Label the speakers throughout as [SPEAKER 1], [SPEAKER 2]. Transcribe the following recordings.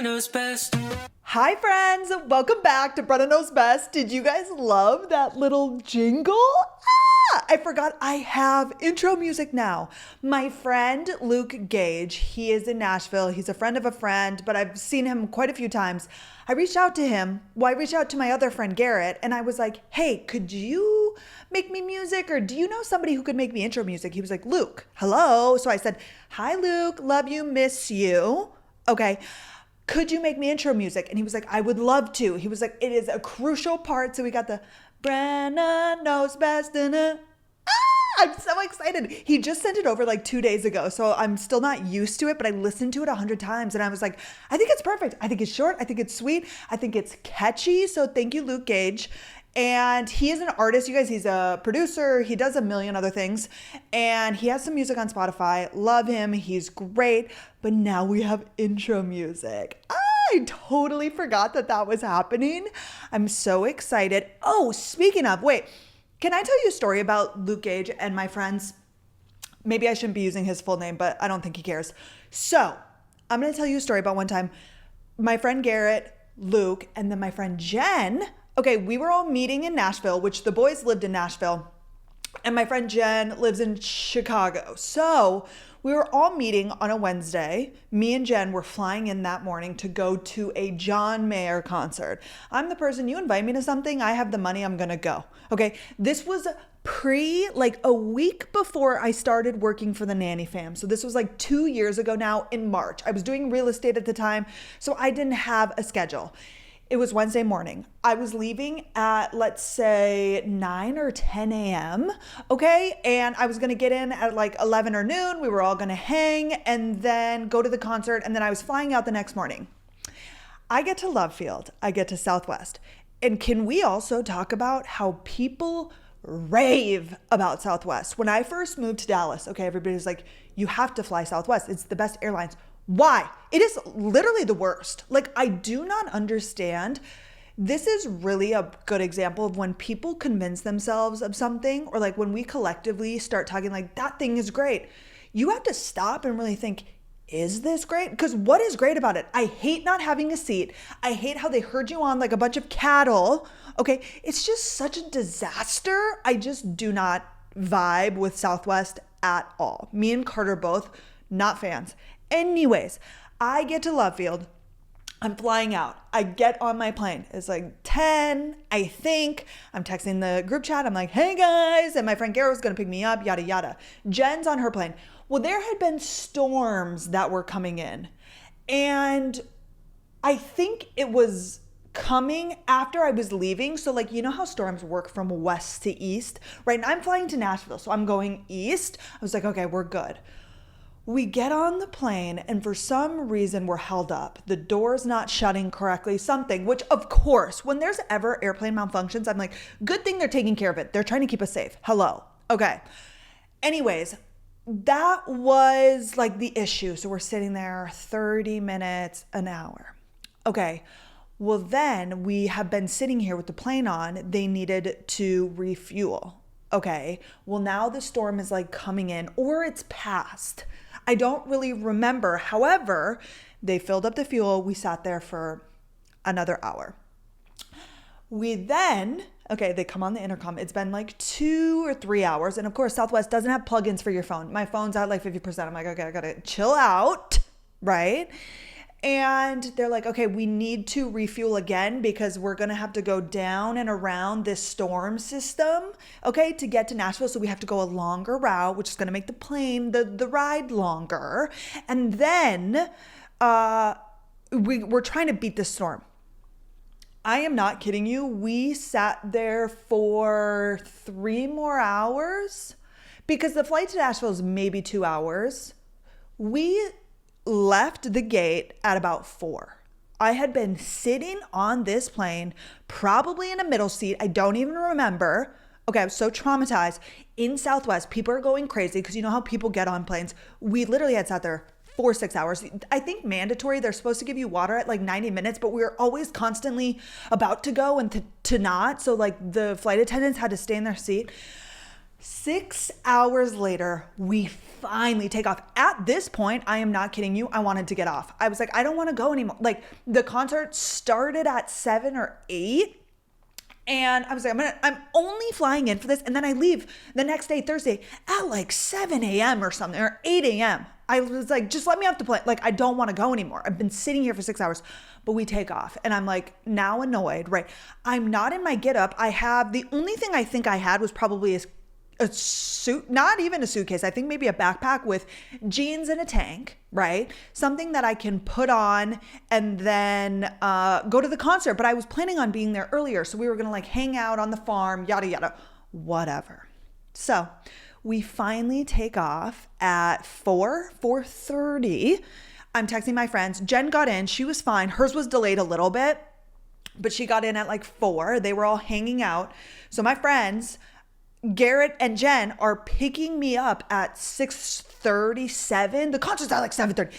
[SPEAKER 1] knows best.
[SPEAKER 2] Hi friends, welcome back to Brenna Knows Best. Did you guys love that little jingle? I forgot I have intro music now. My friend Luke Gage, he is in Nashville. He's a friend of a friend, but I've seen him quite a few times. I reached out to him. Well, I reached out to my other friend Garrett, and I was like, hey, could you make me music? Or do you know somebody who could make me intro music? He was like, Luke, hello. So I said, hi Luke, love you, miss you. Okay. Could you make me intro music? And he was like, I would love to. He was like, it is a crucial part. So we got the Brenna Knows Best. I'm so excited. He just sent it over like 2 days ago. So I'm still not used to it, but I listened to it 100 times. And I was like, I think it's perfect. I think it's short. I think it's sweet. I think it's catchy. So thank you, Luke Gage. And he is an artist, you guys. He's a producer. He does a million other things. And he has some music on Spotify. Love him. He's great. But now we have intro music. I totally forgot that that was happening. I'm so excited. Oh, speaking of, wait, can I tell you a story about Luke Gage and my friends? Maybe I shouldn't be using his full name, but I don't think he cares. So I'm going to tell you a story about one time. My friend Garrett, Luke, and then my friend Jen. Okay, we were all meeting in Nashville, which the boys lived in Nashville, and my friend Jen lives in Chicago. So we were all meeting on a Wednesday. Me and Jen were flying in that morning to go to a John Mayer concert. I'm the person, you invite me to something, I have the money, I'm gonna go. Okay, this was like a week before I started working for the Nanny Fam. So this was like 2 years ago now in March. I was doing real estate at the time, so I didn't have a schedule. It was Wednesday morning. I was leaving at, let's say, 9 or 10 a.m. Okay. And I was going to get in at like 11 or noon. We were all going to hang and then go to the concert. And then I was flying out the next morning. I get to Love Field. I get to Southwest. And can we also talk about how people rave about Southwest? When I first moved to Dallas, okay, everybody's like, you have to fly Southwest. It's the best airlines. Why? It is literally the worst. Like, I do not understand. This is really a good example of when people convince themselves of something, or like when we collectively start talking like that thing is great. You have to stop and really think, is this great? Because what is great about it? I hate not having a seat. I hate how they herd you on like a bunch of cattle. Okay. It's just such a disaster. I just do not vibe with Southwest at all. Me and Carter both not fans. Anyways, I get to Love Field. I'm flying out. I get on my plane. It's like 10, I think. I'm texting the group chat. I'm like, hey guys. And my friend Garrett was going to pick me up, yada, yada. Jen's on her plane. Well, there had been storms that were coming in. And I think it was coming after I was leaving. So like, you know how storms work from west to east, right? And I'm flying to Nashville. So I'm going east. I was like, okay, we're good. We get on the plane and for some reason we're held up. The door's not shutting correctly, something, which of course, when there's ever airplane malfunctions, I'm like, good thing they're taking care of it. They're trying to keep us safe. Hello. Okay. Anyways, that was like the issue. So we're sitting there 30 minutes, an hour. Okay. Well, then we have been sitting here with the plane on. They needed to refuel. Okay. Well, now the storm is like coming in or it's past. I don't really remember. However, they filled up the fuel. We sat there for another hour. We then, okay, they come on the intercom. It's been like 2 or 3 hours. And of course, Southwest doesn't have plugins for your phone. My phone's at like 50%. I'm like, okay, I gotta chill out, right? And they're like, okay, we need to refuel again because we're going to have to go down and around this storm system, okay, to get to Nashville. So we have to go a longer route, which is going to make the plane, the ride longer. And then we're trying to beat the storm. I am not kidding you. We sat there for 3 more hours because the flight to Nashville is maybe 2 hours. We left the gate at about 4. I had been sitting on this plane, probably in a middle seat. I don't even remember. Okay, I was so traumatized. In Southwest, people are going crazy because you know how people get on planes. We literally had sat there for 6 hours. I think mandatory, they're supposed to give you water at like 90 minutes, but we were always constantly about to go and to not. So like the flight attendants had to stay in their seat. 6 hours later, we finally take off. At this point, I am not kidding you, I wanted to get off. I was like, I don't want to go anymore. Like, the concert started at 7 or 8. And I was like, I'm only flying in for this. And then I leave the next day, Thursday, at like 7 a.m. or something, or 8 a.m. I was like, just let me off the plane. Like, I don't want to go anymore. I've been sitting here for 6 hours, but we take off. And I'm like, now annoyed, right? I'm not in my get up. The only thing I think I had was probably a suit, not even a suitcase. I think maybe a backpack with jeans and a tank, right? Something that I can put on and then go to the concert. But I was planning on being there earlier. So we were going to like hang out on the farm, yada, yada, whatever. So we finally take off at 4:30. I'm texting my friends. Jen got in. She was fine. Hers was delayed a little bit, but she got in at like 4. They were all hanging out. So my friends, Garrett and Jen, are picking me up at 6:37. The concert's at like 7:30.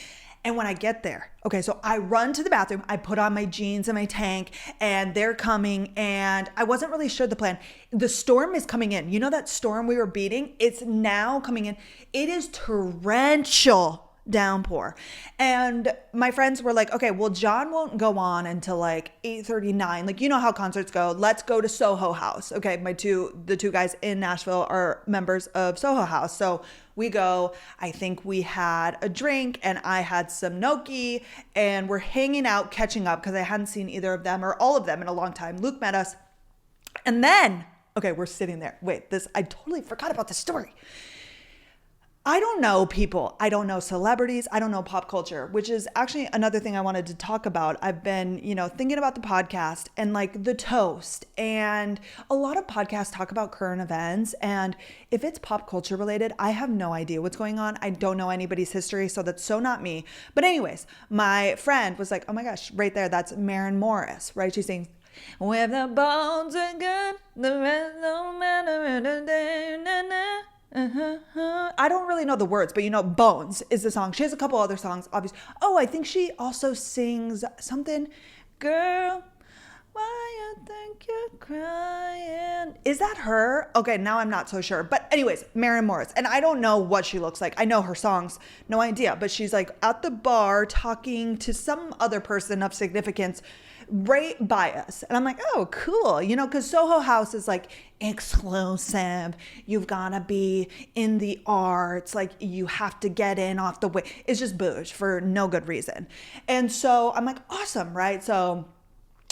[SPEAKER 2] And when I get there, okay, so I run to the bathroom, I put on my jeans and my tank, and they're coming, and I wasn't really sure the plan. The storm is coming in. You know that storm we were beating? It's now coming in. It is torrential downpour. And my friends were like, okay, well, John won't go on until like 8:39. Like, you know how concerts go. Let's go to Soho House. Okay, the two guys in Nashville are members of Soho House. So we go. I think we had a drink and I had some gnocchi, and we're hanging out, catching up, because I hadn't seen either of them or all of them in a long time. Luke met us. And then, okay, we're sitting there. Wait, I totally forgot about this story. I don't know people. I don't know celebrities. I don't know pop culture, which is actually another thing I wanted to talk about. I've been, thinking about the podcast and like the toast, and a lot of podcasts talk about current events. And if it's pop culture related, I have no idea what's going on. I don't know anybody's history, so that's so not me. But anyways, my friend was like, oh my gosh, right there, that's Maren Morris, right? She sings, "With the bones are good, the rest don't matter." I don't really know the words, but Bones is the song. She has a couple other songs, obviously. Oh, I think she also sings something, "Girl, why you think you're crying?" Is that her? Okay, now I'm not so sure. But anyways, Maren Morris. And I don't know what she looks like. I know her songs, no idea. But she's like at the bar talking to some other person of significance right by us. And I'm like, oh, cool. Because Soho House is like exclusive. You've got to be in the arts. Like, you have to get in off the way. It's just bouge for no good reason. And so I'm like, awesome, right? So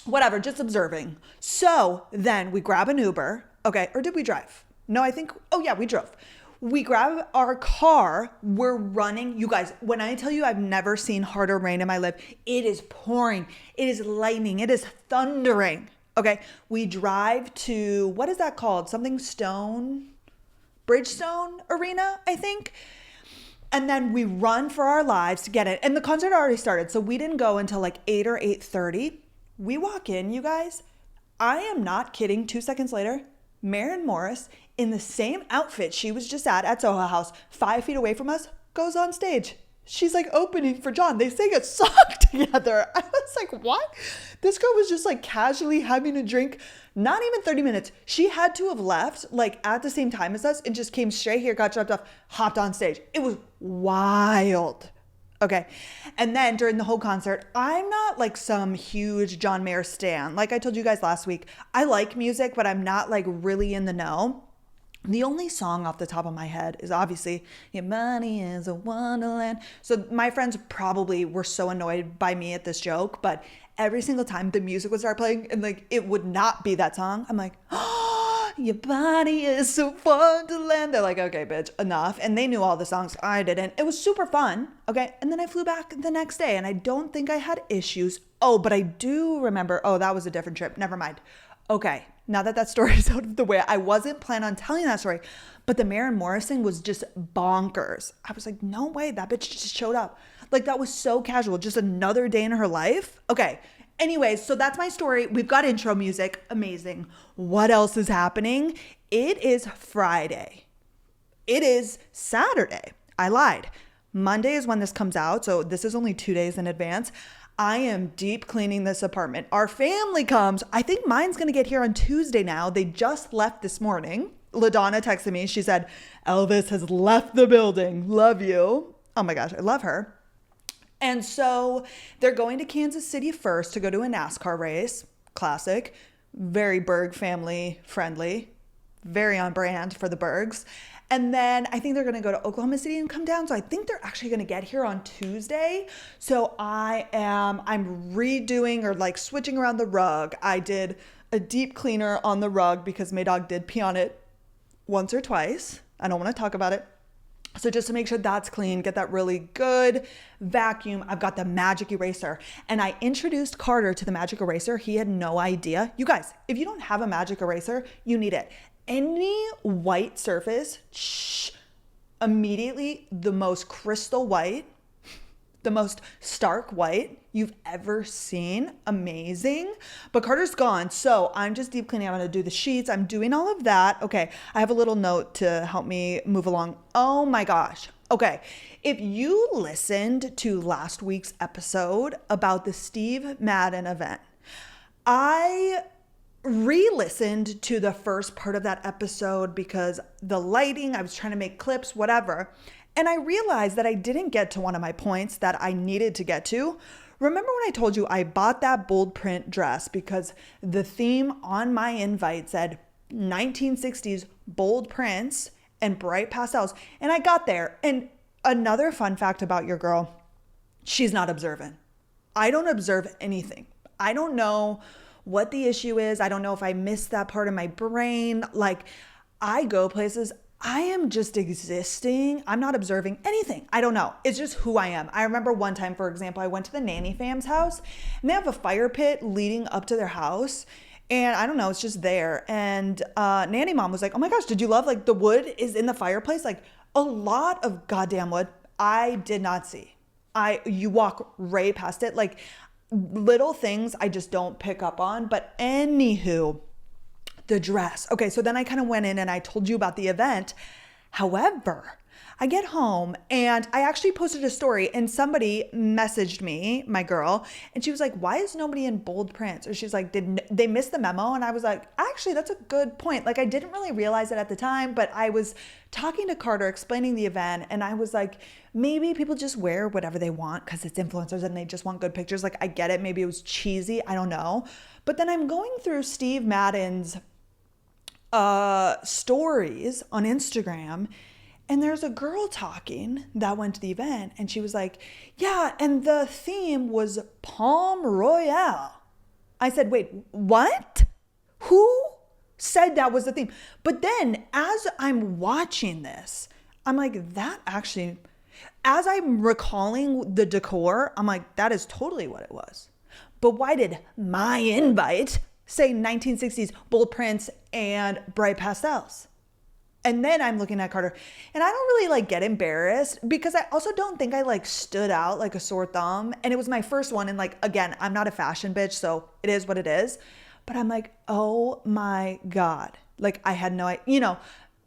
[SPEAKER 2] whatever, just observing. So then we grab an Uber. Okay. Or did we drive? No, we drove. We grab our car, we're running. You guys, when I tell you I've never seen harder rain in my life, it is pouring, it is lightning, it is thundering. Okay, we drive to, what is that called? Something Bridgestone Arena, I think. And then we run for our lives to get it. And the concert already started, so we didn't go until like 8 or 8:30. We walk in, you guys. I am not kidding. 2 seconds later, Maren Morris, in the same outfit she was just at Soho House, 5 feet away from us, goes on stage. She's like opening for John. They sing a song together. I was like, what? This girl was just like casually having a drink. Not even 30 minutes. She had to have left like at the same time as us and just came straight here, got dropped off, hopped on stage. It was wild. Okay. And then during the whole concert, I'm not like some huge John Mayer stan. Like I told you guys last week, I like music, but I'm not like really in the know. The only song off the top of my head is obviously "Your Money is a Wonderland." So my friends probably were so annoyed by me at this joke, but every single time the music would start playing and like it would not be that song, I'm like, "Oh, your body is a wonderland." They're like, okay, bitch, enough. And they knew all the songs. I didn't. It was super fun. Okay. And then I flew back the next day and I don't think I had issues. Oh, but I do remember. Oh, that was a different trip. Never mind. Okay. Now that story is out of the way, I wasn't planning on telling that story, but the Maren Morris thing was just bonkers. I was like, no way, that bitch just showed up. Like, that was so casual, just another day in her life. Okay. Anyways, so that's my story. We've got intro music. Amazing. What else is happening? It is Friday. It is Saturday. I lied. Monday is when this comes out, so this is only 2 days in advance. I am deep cleaning this apartment. Our family comes. I think mine's going to get here on Tuesday now. They just left this morning. LaDonna texted me. She said, Elvis has left the building. Love you. Oh my gosh, I love her. And so they're going to Kansas City first to go to a NASCAR race. Classic. Very Berg family friendly. Very on brand for the Bergs. And then I think they're going to go to Oklahoma City and come down. So I think they're actually going to get here on Tuesday. So I'm redoing or like switching around the rug. I did a deep cleaner on the rug because my dog did pee on it once or twice. I don't want to talk about it. So just to make sure that's clean, get that really good vacuum. I've got the magic eraser, and I introduced Carter to the magic eraser. He had no idea. You guys, if you don't have a magic eraser, you need it. Any white surface, immediately the most crystal white, the most stark white you've ever seen. Amazing. But Carter's gone, so I'm just deep cleaning. I'm going to do the sheets. I'm doing all of that. Okay, I have a little note to help me move along. Oh my gosh. Okay, if you listened to last week's episode about the Steve Madden event, I re-listened to the first part of that episode because the lighting, I was trying to make clips, whatever. And I realized that I didn't get to one of my points that I needed to get to. Remember when I told you I bought that bold print dress because the theme on my invite said 1960s bold prints and bright pastels. And I got there. And another fun fact about your girl, she's not observant. I don't observe anything. I don't know what the issue is. I don't know if I missed that part of my brain. Like, I go places, I am just existing. I'm not observing anything. I don't know. It's just who I am. I remember one time, for example, I went to the nanny fam's house and they have a fire pit leading up to their house. And I don't know, it's just there. And nanny mom was like, oh my gosh, did you love like the wood is in the fireplace? Like a lot of goddamn wood I did not see. You walk right past it. Like little things I just don't pick up on. But anywho, the dress. Okay, so then I kind of went in and I told you about the event. However, I get home and I actually posted a story and somebody messaged me, my girl, and she was like, why is nobody in bold prints? Or she's like, did they miss the memo? And I was like, actually, that's a good point. Like I didn't really realize it at the time, but I was talking to Carter, explaining the event, and I was like, maybe people just wear whatever they want because it's influencers and they just want good pictures. Like I get it. Maybe it was cheesy. I don't know. But then I'm going through Steve Madden's stories on Instagram, and there's a girl talking that went to the event, and she was like, yeah, and the theme was Palm Royale. I said, wait, what? Who said that was the theme? But then as I'm watching this, I'm like, that actually, as I'm recalling the decor, I'm like, that is totally what it was. But why did my invite say 1960s bold prints and bright pastels? And then I'm looking at Carter and I don't really like get embarrassed because I also don't think I like stood out like a sore thumb. And it was my first one. And like, again, I'm not a fashion bitch, so it is what it is. But I'm like, oh my God. Like I had no idea,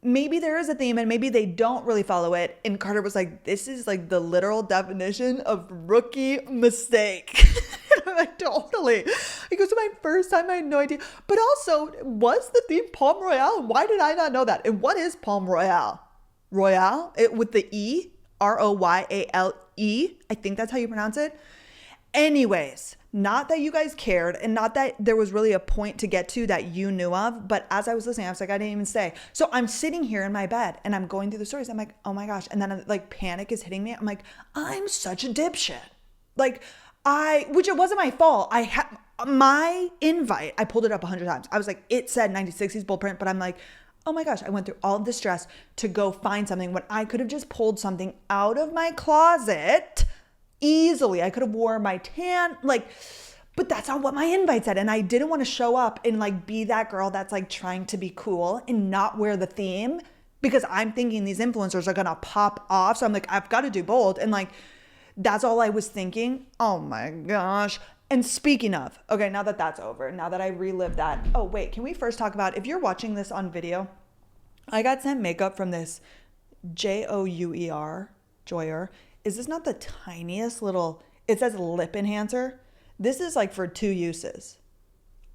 [SPEAKER 2] maybe there is a theme and maybe they don't really follow it. And Carter was like, this is like the literal definition of rookie mistake. I'm like, totally. It goes to my first time. I had no idea. But also, was the theme Palm Royale? Why did I not know that? And what is Palm Royale? Royale? With the E? Royale? I think that's how you pronounce it. Anyways, not that you guys cared and not that there was really a point to get to that you knew of, but as I was listening, I was like, I didn't even say. So I'm sitting here in my bed and I'm going through the stories. I'm like, oh my gosh. And then like panic is hitting me. I'm like, I'm such a dipshit. Like which it wasn't my fault. I had my invite. I pulled it up 100 times. I was like, it said 1960s bold print, but I'm like, oh my gosh, I went through all of this stress to go find something when I could have just pulled something out of my closet easily. I could have wore my tan, but that's not what my invite said. And I didn't want to show up and like be that girl that's like trying to be cool and not wear the theme because I'm thinking these influencers are going to pop off. So I'm like, I've got to do bold. And like, that's all I was thinking. Oh my gosh. And speaking of, okay, now that that's over, now that I relived that. Oh wait, can we first talk about, if you're watching this on video, I got sent makeup from this Joyer. Is this not the tiniest little, it says lip enhancer? This is like for 2 uses.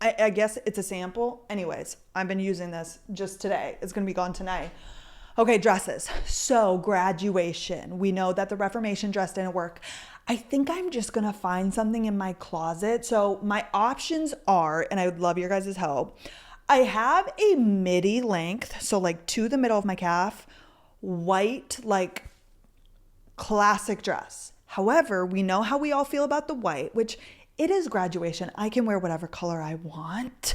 [SPEAKER 2] I guess it's a sample. Anyways, I've been using this just today. It's going to be gone tonight. Okay, dresses. So graduation. We know that the Reformation dress didn't work. I think I'm just going to find something in my closet. So my options are, and I would love your guys' help. I have a midi length, so like to the middle of my calf, white, like classic dress. However, we know how we all feel about the white, which it is graduation. I can wear whatever color I want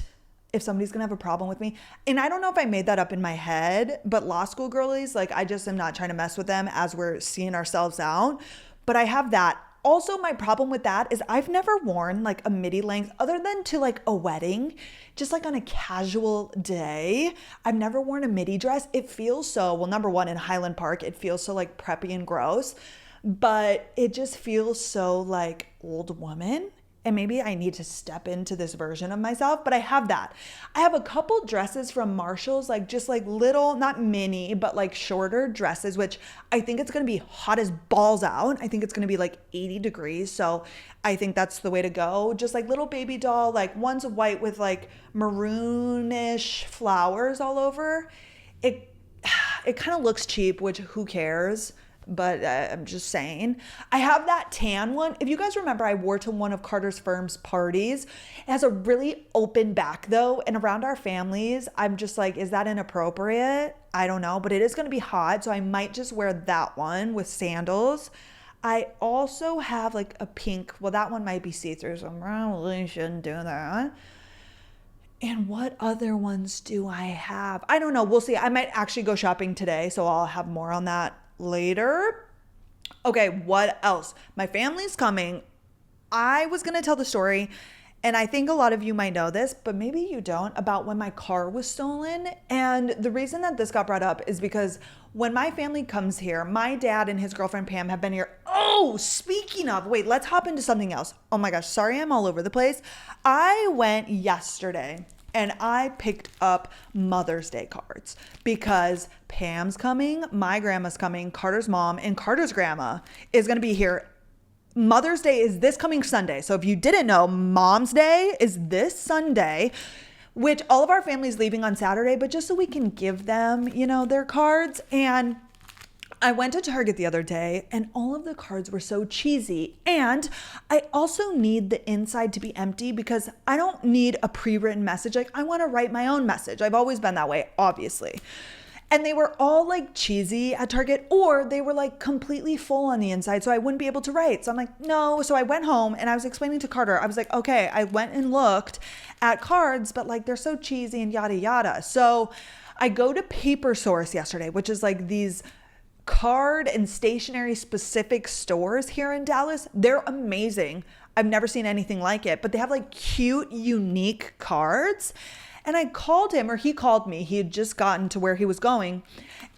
[SPEAKER 2] if somebody's gonna have a problem with me. And I don't know if I made that up in my head, but law school girlies, like I just am not trying to mess with them as we're seeing ourselves out. But I have that. Also, my problem with that is I've never worn like a midi length other than to like a wedding, just like on a casual day. I've never worn a midi dress. It feels so, well, number one, in Highland Park, it feels so like preppy and gross, but it just feels so like old woman. And maybe I need to step into this version of myself, but I have that. I have a couple dresses from Marshall's, like just like little, not mini, but like shorter dresses, which I think it's gonna be hot as balls out. I think it's gonna be like 80 degrees. So I think that's the way to go. Just like little baby doll, like one's white with like maroonish flowers all over. It kind of looks cheap, which who cares? But I'm just saying. I have that tan one. If you guys remember, I wore to one of Carter's firm's parties. It has a really open back though. And around our families, I'm just like, is that inappropriate? I don't know, but it is going to be hot. So I might just wear that one with sandals. I also have like a pink, well, that one might be see-through, so I probably shouldn't do that. And what other ones do I have? I don't know. We'll see. I might actually go shopping today, so I'll have more on that later. Okay, what else? My family's coming. I was going to tell the story, and I think a lot of you might know this, but maybe you don't, about when my car was stolen. And the reason that this got brought up is because when my family comes here, my dad and his girlfriend Pam have been here. Oh, speaking of, wait, let's hop into something else. Oh my gosh, sorry I'm all over the place. I went yesterday and I picked up Mother's Day cards because Pam's coming, my grandma's coming, Carter's mom, and Carter's grandma is going to be here. Mother's Day is this coming Sunday. So if you didn't know, Mom's Day is this Sunday, which all of our family's leaving on Saturday, but just so we can give them, you know, their cards. And I went to Target the other day and all of the cards were so cheesy. And I also need the inside to be empty because I don't need a pre-written message. Like I want to write my own message. I've always been that way, obviously. And they were all like cheesy at Target, or they were like completely full on the inside. So I wouldn't be able to write. So I'm like, no. So I went home and I was explaining to Carter, I was like, okay, I went and looked at cards, but like they're so cheesy and yada, yada. So I go to Paper Source yesterday, which is like these card and stationery specific stores here in Dallas. They're amazing. I've never seen anything like it, but they have like cute, unique cards. And I called him, or he called me. He had just gotten to where he was going.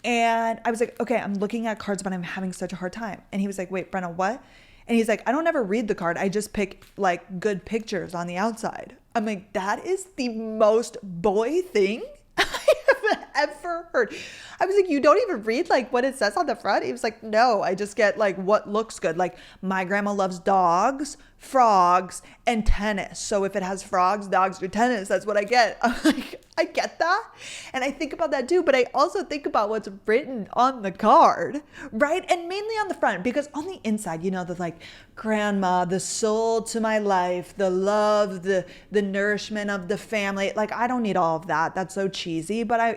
[SPEAKER 2] And I was like, okay, I'm looking at cards, but I'm having such a hard time. And he was like, wait, Brenna, what? And he's like, I don't ever read the card. I just pick like good pictures on the outside. I'm like, that is the most boy thing I have ever heard. I was like, you don't even read like what it says on the front? He was like, no, I just get like what looks good. Like my grandma loves dogs, frogs, and tennis. So if it has frogs, dogs, or tennis, that's what I get. I'm like, I get that. And I think about that too, but I also think about what's written on the card, right? And mainly on the front, because on the inside, you know, the like grandma, the soul to my life, the love, the nourishment of the family. Like, I don't need all of that. That's so cheesy, but I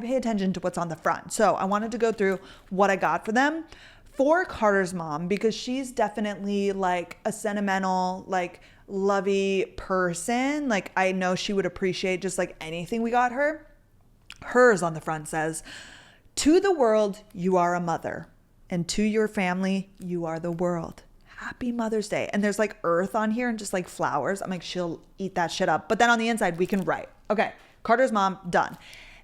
[SPEAKER 2] pay attention to what's on the front. So I wanted to go through what I got for them. For Carter's mom, because she's definitely like a sentimental, like lovey person. Like I know she would appreciate just like anything we got her. Hers on the front says, to the world, you are a mother, and to your family, you are the world. Happy Mother's Day. And there's like earth on here and just like flowers. I'm like, she'll eat that shit up. But then on the inside, we can write. Okay, Carter's mom, done.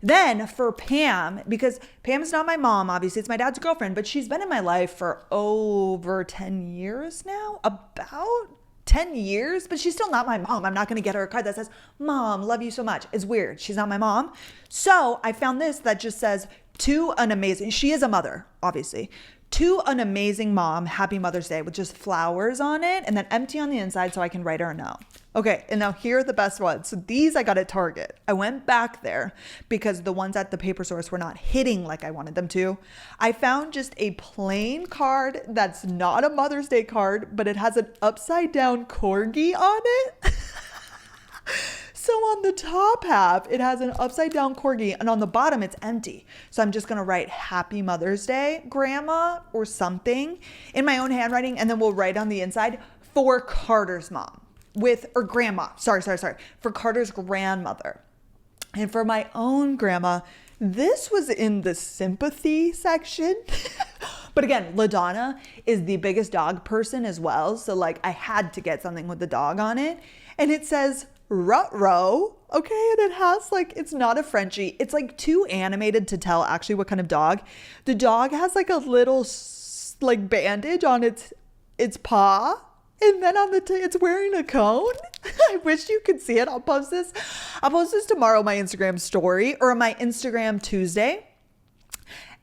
[SPEAKER 2] Then for Pam, because Pam is not my mom, obviously, it's my dad's girlfriend, but she's been in my life for over 10 years now, about 10 years, but she's still not my mom. I'm not going to get her a card that says, Mom, love you so much. It's weird. She's not my mom. So I found this that just says, she is a mother, obviously, to an amazing mom, happy Mother's Day, with just flowers on it and then empty on the inside so I can write her a note. Okay, and now here are the best ones. So these I got at Target. I went back there because the ones at the paper source were not hitting like I wanted them to. I found just a plain card that's not a Mother's Day card, but it has an upside down corgi on it. So on the top half, it has an upside down corgi, and on the bottom, it's empty. So I'm just gonna write Happy Mother's Day, Grandma, or something in my own handwriting, and then we'll write on the inside for Carter's mom or grandma. Sorry. For Carter's grandmother. And for my own grandma, this was in the sympathy section. But again, LaDonna is the biggest dog person as well. So like I had to get something with the dog on it. And it says Ruh-roh, okay? And it has like, it's not a Frenchie. It's like too animated to tell actually what kind of dog. The dog has like a little like bandage on its paw. And then on it's wearing a cone. I wish you could see it. I'll post this tomorrow on my Instagram story or on my Instagram Tuesday.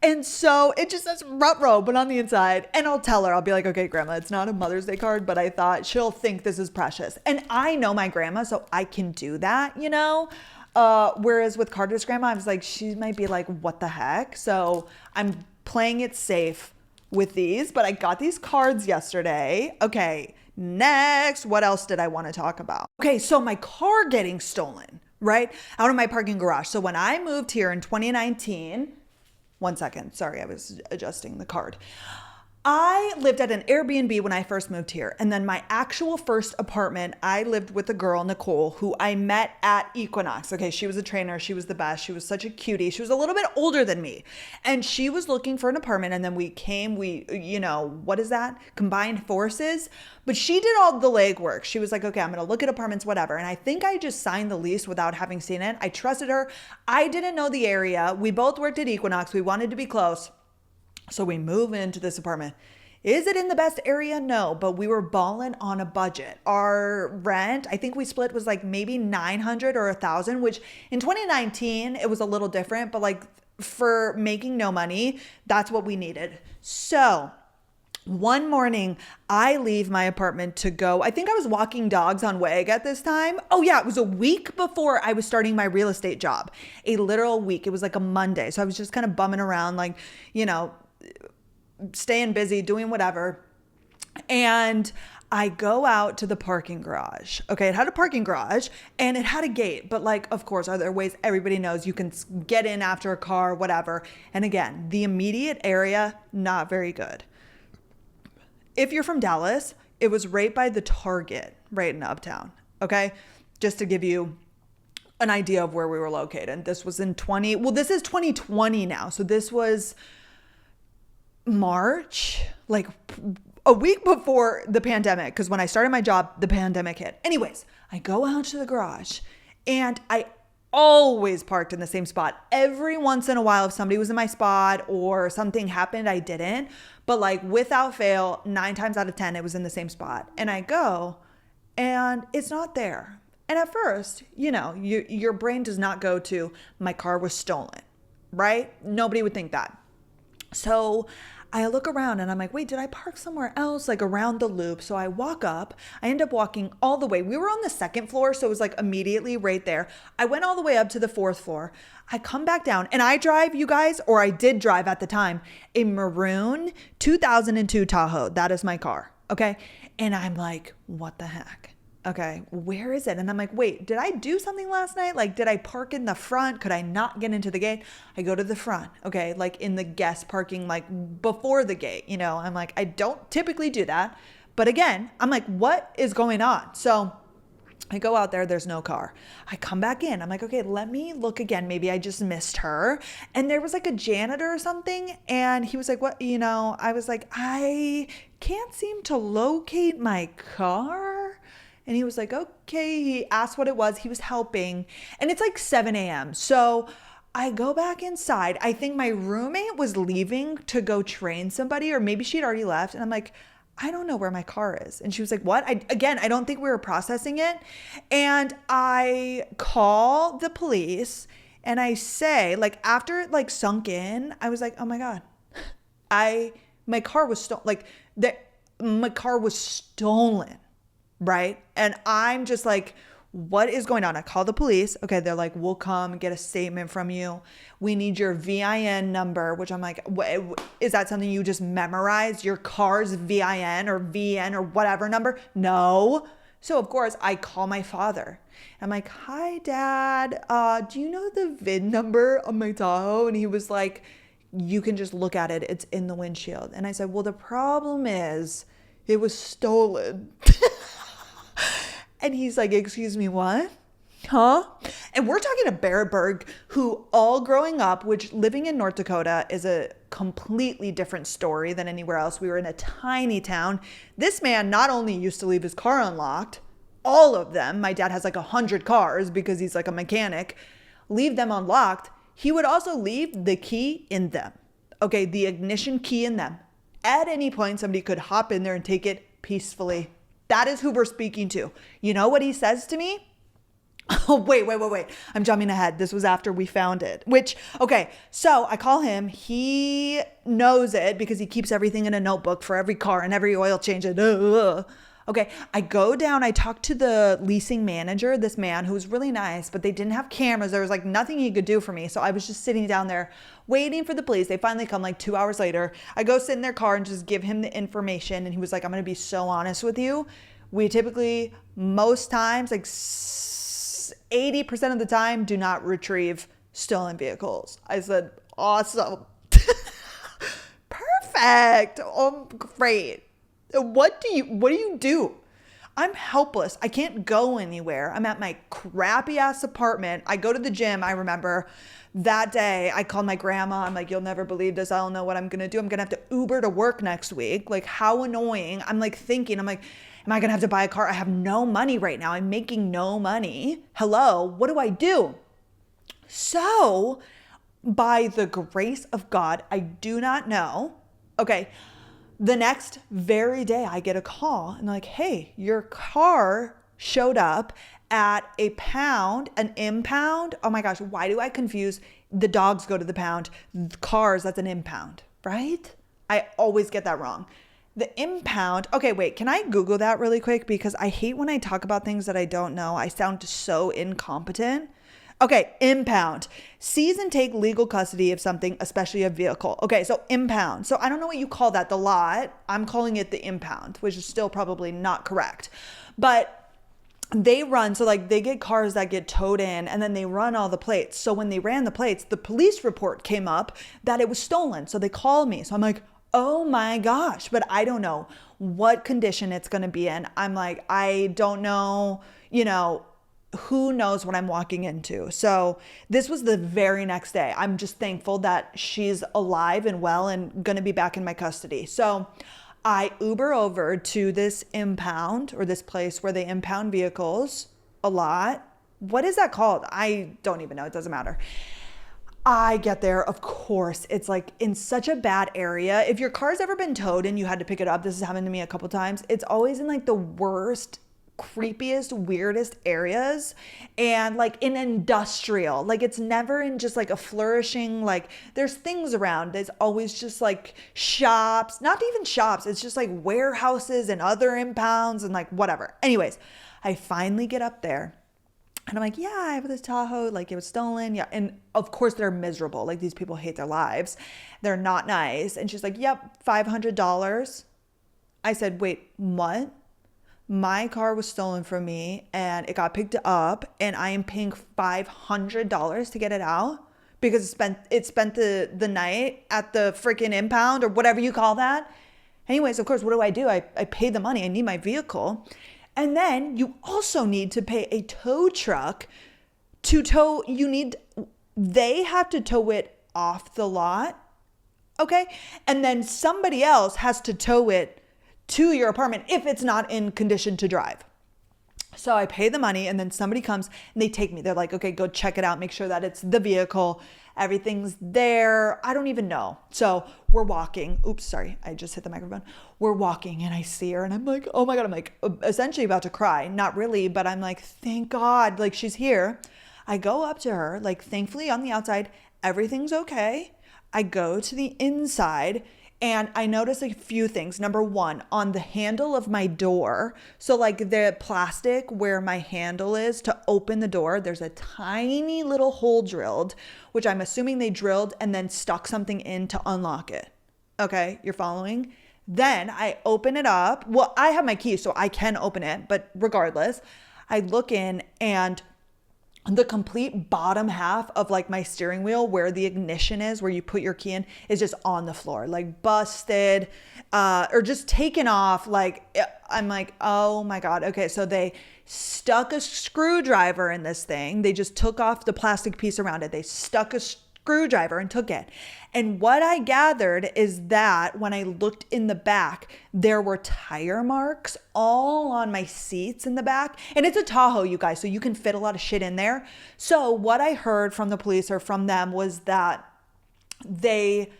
[SPEAKER 2] And so it just says Ruh-roh, but on the inside. And I'll tell her, I'll be like, okay, Grandma, it's not a Mother's Day card, but I thought she'll think this is precious. And I know my grandma, so I can do that, you know? Whereas with Carter's grandma, I was like, she might be like, what the heck? So I'm playing it safe with these, but I got these cards yesterday. Okay, next, what else did I want to talk about? Okay, so my car getting stolen, right? Out of my parking garage. So when I moved here in 2019, 1 second. Sorry, I was adjusting the card. I lived at an Airbnb when I first moved here. And then my actual first apartment, I lived with a girl, Nicole, who I met at Equinox. Okay, she was a trainer. She was the best. She was such a cutie. She was a little bit older than me. And she was looking for an apartment. And then we, what is that? Combined forces. But she did all the legwork. She was like, okay, I'm going to look at apartments, whatever. And I think I just signed the lease without having seen it. I trusted her. I didn't know the area. We both worked at Equinox. We wanted to be close. So we move into this apartment. Is it in the best area? No, but we were balling on a budget. Our rent, I think we split, was like maybe $900 or $1,000, which in 2019, it was a little different, but like for making no money, that's what we needed. So one morning, I leave my apartment to go. I think I was walking dogs on WAG at this time. Oh yeah, it was a week before I was starting my real estate job. A literal week. It was like a Monday. So I was just kind of bumming around, like, staying busy, doing whatever. And I go out to the parking garage. Okay, it had a parking garage and it had a gate. But like, of course, are there ways everybody knows you can get in after a car, whatever. And again, the immediate area, not very good. If you're from Dallas, it was right by the Target, right in Uptown. Okay, just to give you an idea of where we were located. This was in this is 2020 now. So this was March, like a week before the pandemic, because when I started my job, the pandemic hit. Anyways, I go out to the garage and I always parked in the same spot. Every once in a while, if somebody was in my spot or something happened, I didn't. But like without fail, 9 times out of 10, it was in the same spot. And I go and it's not there. And at first, your brain does not go to my car was stolen, right? Nobody would think that. So I look around and I'm like, wait, did I park somewhere else, like around the loop? So I walk up, I end up walking all the way. We were on the 2nd floor, so it was like immediately right there. I went all the way up to the 4th floor. I come back down and I drive, you guys, or I did drive at the time, a maroon 2002 Tahoe. That is my car. Okay. And I'm like, what the heck? Okay, where is it? And I'm like, wait, did I do something last night? Like, did I park in the front? Could I not get into the gate? I go to the front, okay, like in the guest parking, like before the gate, I'm like, I don't typically do that. But again, I'm like, what is going on? So I go out there, there's no car. I come back in. I'm like, okay, let me look again. Maybe I just missed her. And there was like a janitor or something. And he was like, what, I was like, I can't seem to locate my car. And he was like, okay. He asked what it was. He was helping. And it's like 7 a.m. So I go back inside. I think my roommate was leaving to go train somebody, or maybe she'd already left. And I'm like, I don't know where my car is. And she was like, what? I don't think we were processing it. And I call the police and I say, like, after it like sunk in, I was like, oh my God, my car was stolen. Like my car was stolen, right? And I'm just like, what is going on? I call the police. Okay, they're like, we'll come get a statement from you. We need your VIN number, which I'm like, is that something you just memorized? Your car's VIN or VN or whatever number? No. So of course I call my father. I'm like, hi Dad, do you know the VIN number on my Tahoe? And he was like, you can just look at it. It's in the windshield. And I said, well, the problem is it was stolen. And he's like, excuse me, what? Huh? And we're talking to Bearberg, who all growing up, which living in North Dakota is a completely different story than anywhere else. We were in a tiny town. This man not only used to leave his car unlocked, all of them, my dad has like 100 cars because he's like a mechanic, leave them unlocked. He would also leave the key in them. Okay, the ignition key in them. At any point, somebody could hop in there and take it peacefully. That is who we're speaking to. You know what he says to me? Oh, wait. I'm jumping ahead. This was after we found it, okay. So I call him. He knows it because he keeps everything in a notebook for every car and every oil change. Okay. I go down. I talk to the leasing manager, this man who was really nice, but they didn't have cameras. There was like nothing he could do for me. So I was just sitting down there waiting for the police. They finally come like 2 hours later. I go sit in their car and just give him the information. And he was like, I'm going to be so honest with you. We typically, most times, like 80% of the time, do not retrieve stolen vehicles. I said, awesome. Perfect. Oh, great. What do you do? I'm helpless. I can't go anywhere. I'm at my crappy ass apartment. I go to the gym. I remember that day I called my grandma. I'm like, you'll never believe this. I don't know what I'm going to do. I'm going to have to Uber to work next week. Like, how annoying. I'm like thinking, am I going to have to buy a car? I have no money right now. I'm making no money. Hello, what do I do? So by the grace of God, I do not know. Okay. The next very day I get a call and they're like, hey, your car showed up at a pound, an impound. Oh my gosh, why do I confuse? The dogs go to the pound, cars, that's an impound, right? I always get that wrong. The impound. Okay, wait, can I Google that really quick? Because I hate when I talk about things that I don't know. I sound so incompetent. Okay, impound. Seize and take legal custody of something, especially a vehicle. Okay, so impound. So I don't know what you call that, the lot. I'm calling it the impound, which is still probably not correct. But they run, so like they get cars that get towed in and then they run all the plates. So when they ran the plates, the police report came up that it was stolen. So they called me. So I'm like, oh my gosh, but I don't know what condition it's going to be in. I'm like, I don't know, who knows what I'm walking into. So this was the very next day. I'm just thankful that she's alive and well and going to be back in my custody. So I Uber over to this impound, or this place where they impound vehicles a lot. What is that called? I don't even know. It doesn't matter. I get there. Of course, it's like in such a bad area. If your car's ever been towed and you had to pick it up, this has happened to me a couple times. It's always in like the worst, creepiest, weirdest areas, and like in industrial, like it's never in just like a flourishing, like there's things around. There's always just like shops, not even shops. It's just like warehouses and other impounds and like whatever. Anyways, I finally get up there and I'm like, yeah, I have this Tahoe, like it was stolen. Yeah. And of course they're miserable. Like these people hate their lives. They're not nice. And she's like, yep, $500. I said, wait, what? My car was stolen from me and it got picked up and I am paying $500 to get it out because it spent the night at the freaking impound or whatever you call that. Anyways, of course, what do? I pay the money. I need my vehicle. And then you also need to pay a tow truck to tow. They have to tow it off the lot. Okay. And then somebody else has to tow it to your apartment if it's not in condition to drive. So I pay the money and then somebody comes and they take me. They're like, okay, go check it out. Make sure that it's the vehicle. Everything's there. I don't even know. So we're walking. Oops, sorry. I just hit the microphone. We're walking and I see her and I'm like, oh my God. I'm like essentially about to cry. Not really, but I'm like, thank God, like she's here. I go up to her, like thankfully on the outside, everything's okay. I go to the inside. And I noticed a few things. Number one, on the handle of my door, so like the plastic where my handle is to open the door, there's a tiny little hole drilled, which I'm assuming they drilled and then stuck something in to unlock it. Okay, you're following? Then I open it up. Well, I have my key, so I can open it, but regardless, I look in and the complete bottom half of like my steering wheel where the ignition is, where you put your key in, is just on the floor, like busted, or just taken off. Like, I'm like, oh my God. Okay. So they stuck a screwdriver in this thing. They just took off the plastic piece around it. They stuck a screwdriver and took it. And what I gathered is that when I looked in the back, there were tire marks all on my seats in the back. And it's a Tahoe, you guys, so you can fit a lot of shit in there. So what I heard from the police or from them was that they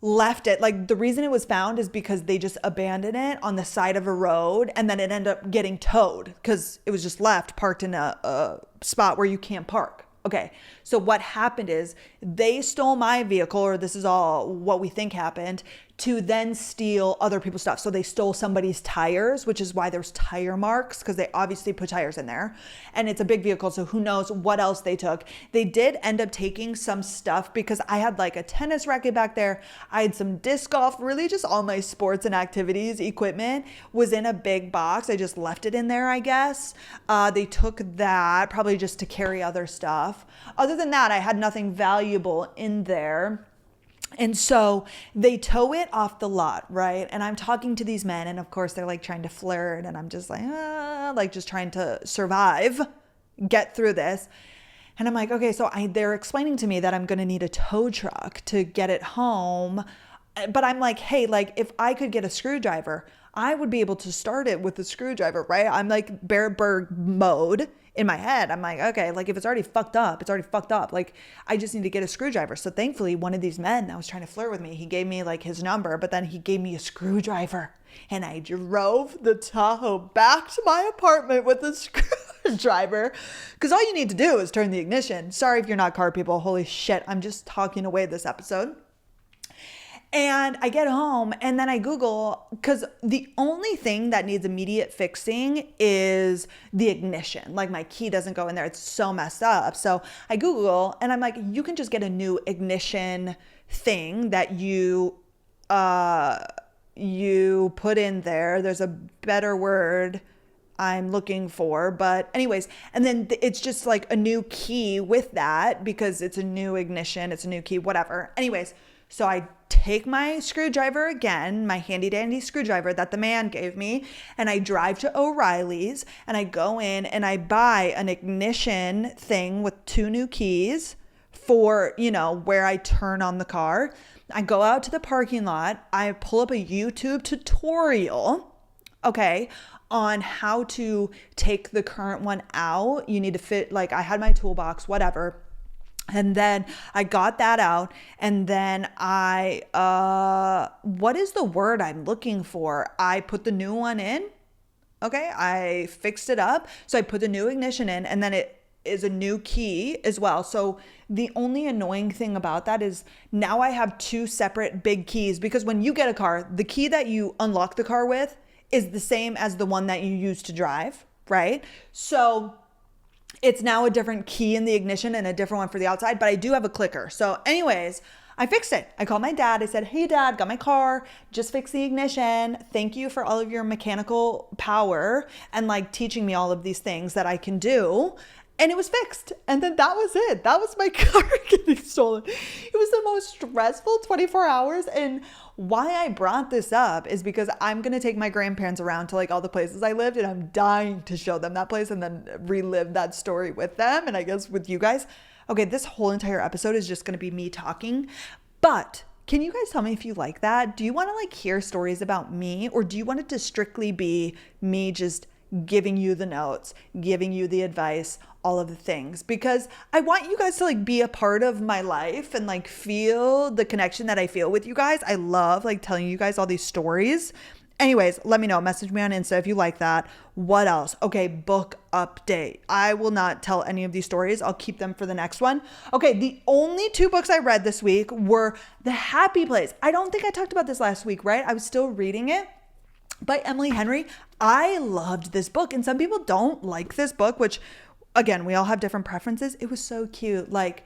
[SPEAKER 2] left it. Like the reason it was found is because they just abandoned it on the side of a road and then it ended up getting towed because it was just left parked in a spot where you can't park. Okay, so what happened is they stole my vehicle, or this is all what we think happened, to then steal other people's stuff. So they stole somebody's tires, which is why there's tire marks, because they obviously put tires in there. And it's a big vehicle, so who knows what else they took. They did end up taking some stuff because I had like a tennis racket back there. I had some disc golf, really just all my sports and activities equipment was in a big box. I just left it in there, I guess. They took that probably just to carry other stuff. Other than that, I had nothing valuable in there. And so they tow it off the lot, right? And I'm talking to these men, and of course they're like trying to flirt, and I'm just like just trying to survive, get through this. And I'm like, okay, so they're explaining to me that I'm going to need a tow truck to get it home. But I'm like, hey, like if I could get a screwdriver, I would be able to start it with a screwdriver, right? I'm like Bear Berg mode in my head. I'm like, okay, like if it's already fucked up, it's already fucked up. Like I just need to get a screwdriver. So thankfully, one of these men that was trying to flirt with me, he gave me like his number, but then he gave me a screwdriver. And I drove the Tahoe back to my apartment with a screwdriver. Because all you need to do is turn the ignition. Sorry if you're not car people. Holy shit, I'm just talking away this episode. And I get home and then I Google, because the only thing that needs immediate fixing is the ignition. Like my key doesn't go in there. It's so messed up. So I Google and I'm like, you can just get a new ignition thing that you put in there. There's a better word I'm looking for, but anyways, and then it's just like a new key with that because it's a new ignition, it's a new key, whatever. Anyways, so I take my screwdriver again, my handy dandy screwdriver that the man gave me, and I drive to O'Reilly's and I go in and I buy an ignition thing with 2 new keys for, where I turn on the car. I go out to the parking lot, I pull up a YouTube tutorial, okay, on how to take the current one out. You need to fit, like I had my toolbox, whatever. And then I got that out and then what is the word I'm looking for? I put the new one in. Okay. I fixed it up. So I put the new ignition in and then it is a new key as well. So the only annoying thing about that is now I have 2 separate big keys because when you get a car, the key that you unlock the car with is the same as the one that you use to drive, right? So it's now a different key in the ignition and a different one for the outside, but I do have a clicker. So anyways, I fixed it. I called my dad. I said, hey dad, got my car, just fixed the ignition. Thank you for all of your mechanical power and like teaching me all of these things that I can do. And it was fixed. And then that was it. That was my car getting stolen. It was the most stressful 24 hours. And why I brought this up is because I'm going to take my grandparents around to like all the places I lived and I'm dying to show them that place and then relive that story with them. And I guess with you guys. Okay, this whole entire episode is just going to be me talking. But can you guys tell me if you like that? Do you want to like hear stories about me or do you want it to strictly be me just giving you the notes, giving you the advice, all of the things? Because I want you guys to like be a part of my life and like feel the connection that I feel with you guys. I love like telling you guys all these stories Anyways, let me know. Message me on Insta if you like that. What else? Okay, book update. I will not tell any of these stories. I'll keep them for the next one. Okay, the only 2 books I read this week were The Happy Place. I don't think I talked about this last week, right? I was still reading it, by Emily Henry. I loved this book, and some people don't like this book, which again, we all have different preferences. It was so cute. Like,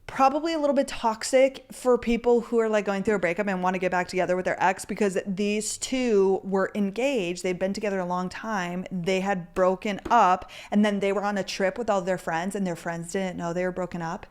[SPEAKER 2] probably a little bit toxic for people who are like going through a breakup and want to get back together with their ex, because these two were engaged. They'd been together a long time. They had broken up, and then they were on a trip with all their friends, and their friends didn't know they were broken up.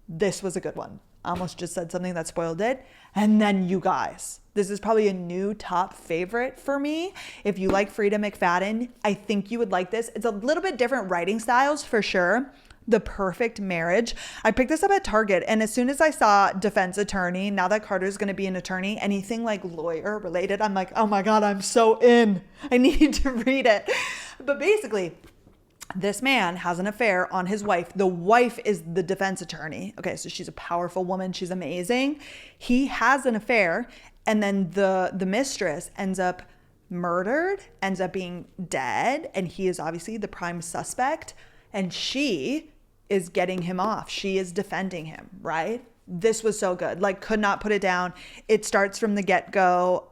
[SPEAKER 2] This was a good one. I almost just said something that spoiled it. And then, you guys, this is probably a new top favorite for me. If you like Frida McFadden, I think you would like this. It's a little bit different writing styles for sure. The Perfect Marriage. I picked this up at Target, and as soon as I saw defense attorney, now that Carter's going to be an attorney, anything like lawyer related, I'm like, oh my God, I'm so in. I need to read it. But basically, this man has an affair on his wife. The wife is the defense attorney. Okay, so she's a powerful woman. She's amazing. He has an affair, and then the mistress ends up murdered, ends up being dead, and he is obviously the prime suspect, and she is getting him off. She is defending him, right? This was so good. Like, could not put it down. It starts from the get-go.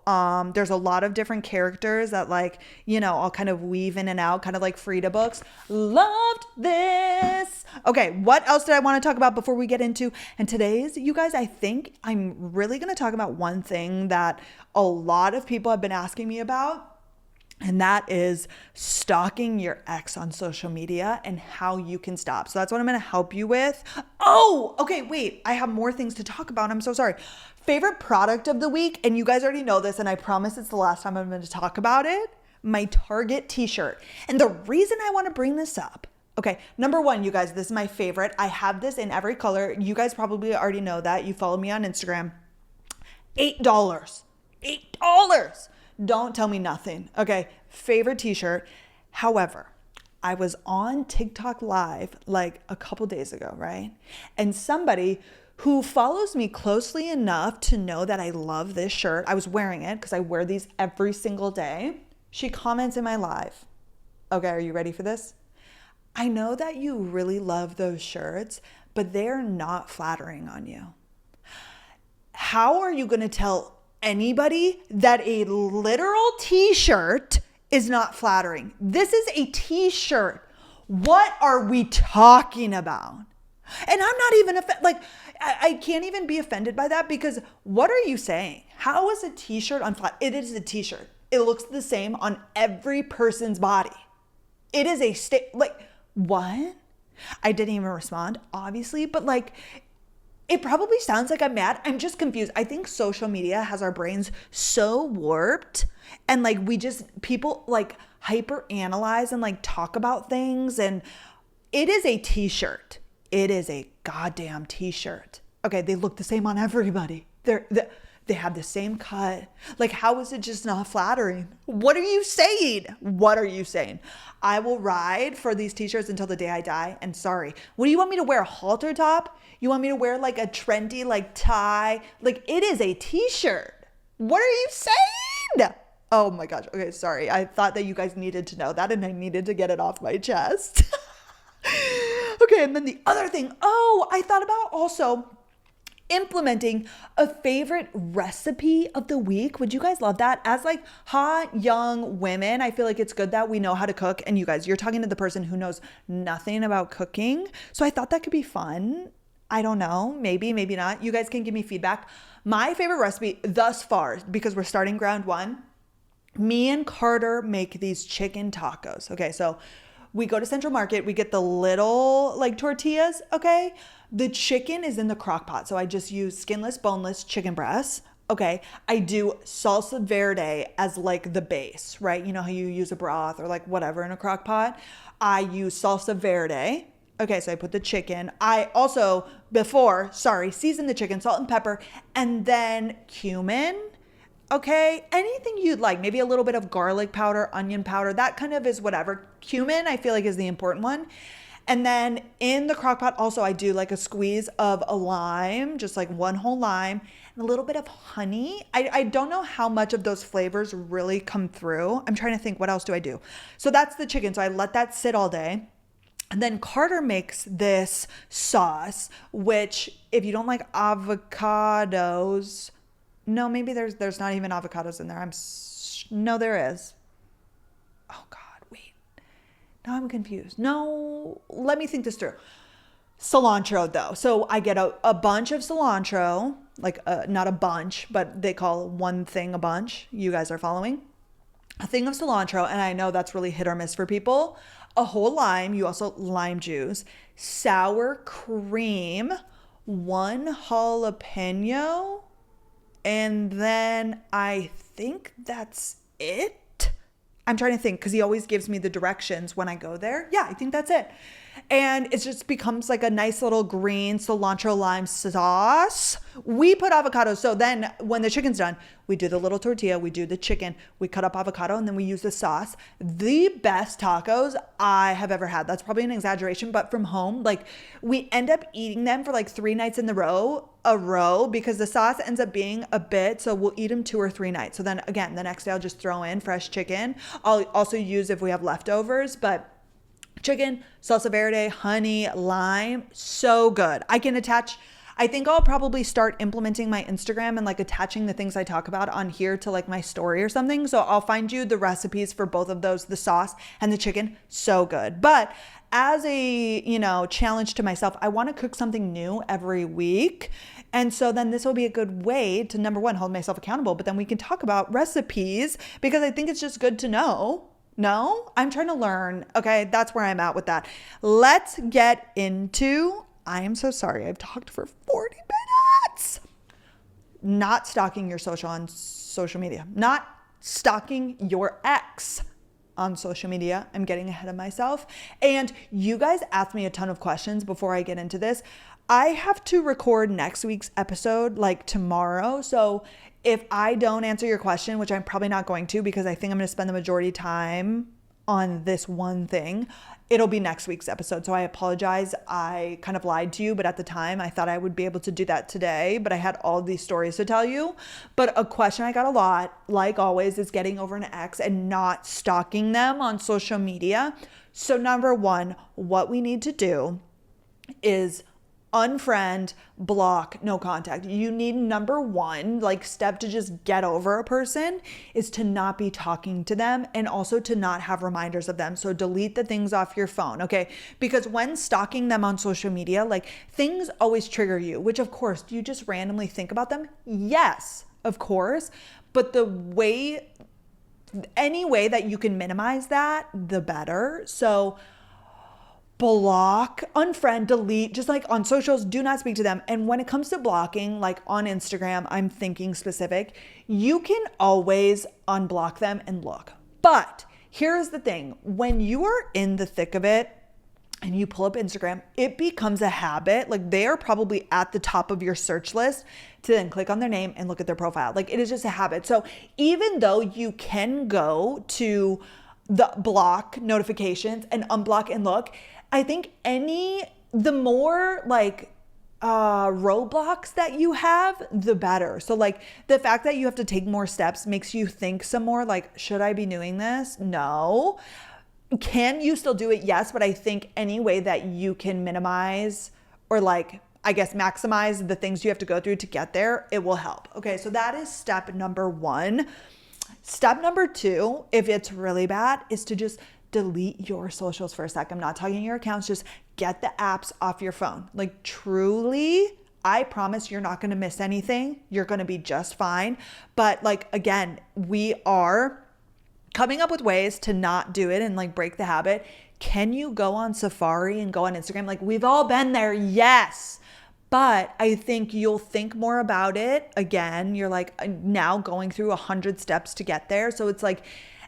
[SPEAKER 2] There's a lot of different characters that, like, you know, all kind of weave in and out, kind of like Frida books. Loved this. Okay, what else did I want to talk about before we get into, and today's, you guys, I think I'm really going to talk about one thing that a lot of people have been asking me about. And that is stalking your ex on social media and how you can stop. So that's what I'm going to help you with. Oh, okay, wait. I have more things to talk about. I'm so sorry. Favorite product of the week. And you guys already know this, and I promise it's the last time I'm going to talk about it. My Target t-shirt. And the reason I want to bring this up. Okay, number one, you guys, this is my favorite. I have this in every color. You guys probably already know that. You follow me on Instagram. $8. $8. Don't tell me nothing. Okay, favorite t-shirt. However, I was on TikTok live like a couple days ago, right? And somebody who follows me closely enough to know that I love this shirt, I was wearing it because I wear these every single day. She comments in my live. Okay, are you ready for this? I know that you really love those shirts, but they're not flattering on you. How are you going to tell anybody that a literal t-shirt is not flattering? This is a t-shirt. What are we talking about? And I'm not even like, I can't even be offended by that, because what are you saying? How is a t-shirt unflat? It is a t-shirt. It looks the same on every person's body. It is a like, what? I didn't even respond, obviously, but like, it probably sounds like I'm mad. I'm just confused. I think social media has our brains so warped, and like people like hyper analyze and like talk about things, and it is a t-shirt. It is a goddamn t-shirt. Okay, they look the same on everybody. They have the same cut. Like, how is it just not flattering? What are you saying? What are you saying? I will ride for these t-shirts until the day I die. And sorry, what do you want me to wear? A halter top? You want me to wear like a trendy like tie? Like, it is a t-shirt. What are you saying? Oh my gosh. Okay, sorry. I thought that you guys needed to know that, and I needed to get it off my chest. Okay, and then the other thing. Oh, I thought about also implementing a favorite recipe of the week. Would you guys love that? As like hot young women, I feel like it's good that we know how to cook. And you guys, you're talking to the person who knows nothing about cooking. So I thought that could be fun. I don't know, maybe not. You guys can give me feedback. My favorite recipe thus far, because we're starting ground one, me and Carter make these chicken tacos. Okay, so we go to Central Market, we get the little like tortillas, okay? The chicken is in the crock pot. So I just use skinless, boneless chicken breasts. Okay, I do salsa verde as like the base, right? You know how you use a broth or like whatever in a crock pot? I use salsa verde. Okay, so I put the chicken. I also, season the chicken, salt and pepper, and then cumin. Okay, anything you'd like, maybe a little bit of garlic powder, onion powder, that kind of is whatever. Cumin, I feel like, is the important one. And then in the crock pot also I do like a squeeze of a lime, just like one whole lime, and a little bit of honey. I don't know how much of those flavors really come through. I'm trying to think, what else do I do? So that's the chicken. So I let that sit all day. And then Carter makes this sauce, which if you don't like avocados, no, maybe there's not even avocados in there. No, there is. Oh God, wait. Now I'm confused. No, let me think this through. Cilantro though. So I get a bunch of cilantro, like not a bunch, but they call one thing a bunch. You guys are following? A thing of cilantro, and I know that's really hit or miss for people. A whole lime, you also lime juice, sour cream, one jalapeno, and then I think that's it. I'm trying to think because he always gives me the directions when I go there. Yeah, I think that's it. And it just becomes like a nice little green cilantro lime sauce. We put avocado. So then when the chicken's done, we do the little tortilla, we do the chicken, we cut up avocado, and then we use the sauce. The best tacos I have ever had. That's probably an exaggeration, but from home, like we end up eating them for like 3 nights in a row because the sauce ends up being a bit. So we'll eat them 2 or 3 nights. So then again, the next day I'll just throw in fresh chicken. I'll also use if we have leftovers, but chicken, salsa verde, honey, lime, so good. I think I'll probably start implementing my Instagram and like attaching the things I talk about on here to like my story or something. So I'll find you the recipes for both of those, the sauce and the chicken, so good. But as a, challenge to myself, I want to cook something new every week. And so then this will be a good way to, number one, hold myself accountable, but then we can talk about recipes because I think it's just good to know. No, I'm trying to learn. Okay, that's where I'm at with that. Let's get into, I am so sorry, I've talked for 40 minutes. Not stalking your social media. Not stalking your ex on social media. I'm getting ahead of myself. And you guys asked me a ton of questions before I get into this. I have to record next week's episode like tomorrow. So if I don't answer your question, which I'm probably not going to because I think I'm going to spend the majority time on this one thing, it'll be next week's episode. So I apologize. I kind of lied to you, but at the time I thought I would be able to do that today, but I had all these stories to tell you. But a question I got a lot, like always, is getting over an ex and not stalking them on social media. So number one, what we need to do is unfriend, block, no contact. You need number one, like step to just get over a person is to not be talking to them and also to not have reminders of them. So delete the things off your phone, okay? Because when stalking them on social media, like things always trigger you, which of course, do you just randomly think about them? Yes, of course. But any way that you can minimize that, the better. So block, unfriend, delete, just like on socials, do not speak to them. And when it comes to blocking, like on Instagram, I'm thinking specific, you can always unblock them and look. But here's the thing, when you are in the thick of it and you pull up Instagram, it becomes a habit. Like they are probably at the top of your search list to then click on their name and look at their profile. Like it is just a habit. So even though you can go to the block notifications and unblock and look, I think the more like roadblocks that you have, the better. So like the fact that you have to take more steps makes you think some more like, should I be doing this? No. Can you still do it? Yes. But I think any way that you can minimize or like, I guess, maximize the things you have to go through to get there, it will help. Okay. So that is step number one. Step number two, if it's really bad, is to just delete your socials for a sec. I'm not talking your accounts, just get the apps off your phone. Like truly, I promise you're not going to miss anything. You're going to be just fine. But like, again, we are coming up with ways to not do it and like break the habit. Can you go on Safari and go on Instagram? Like we've all been there. Yes. But I think you'll think more about it. Again, you're like now going through 100 steps to get there. So it's like,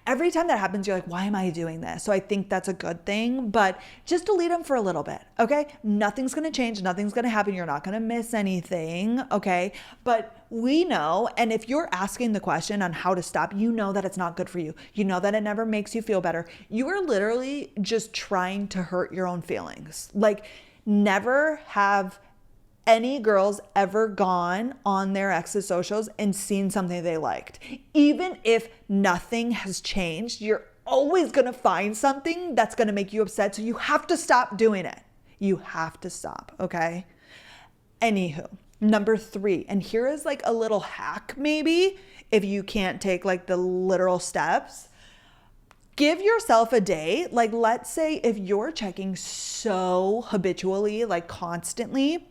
[SPEAKER 2] Every time that happens, you're like, why am I doing this? So I think that's a good thing, but just delete them for a little bit, okay? Nothing's going to change. Nothing's going to happen. You're not going to miss anything, okay? But we know, and if you're asking the question on how to stop, you know that it's not good for you. You know that it never makes you feel better. You are literally just trying to hurt your own feelings. Like, never have any girls ever gone on their ex's socials and seen something they liked. Even if nothing has changed, you're always going to find something that's going to make you upset. So you have to stop doing it. You have to stop, okay? Anywho, number 3, and here is like a little hack maybe if you can't take like the literal steps. Give yourself a day. Like, let's say if you're checking so habitually, like constantly,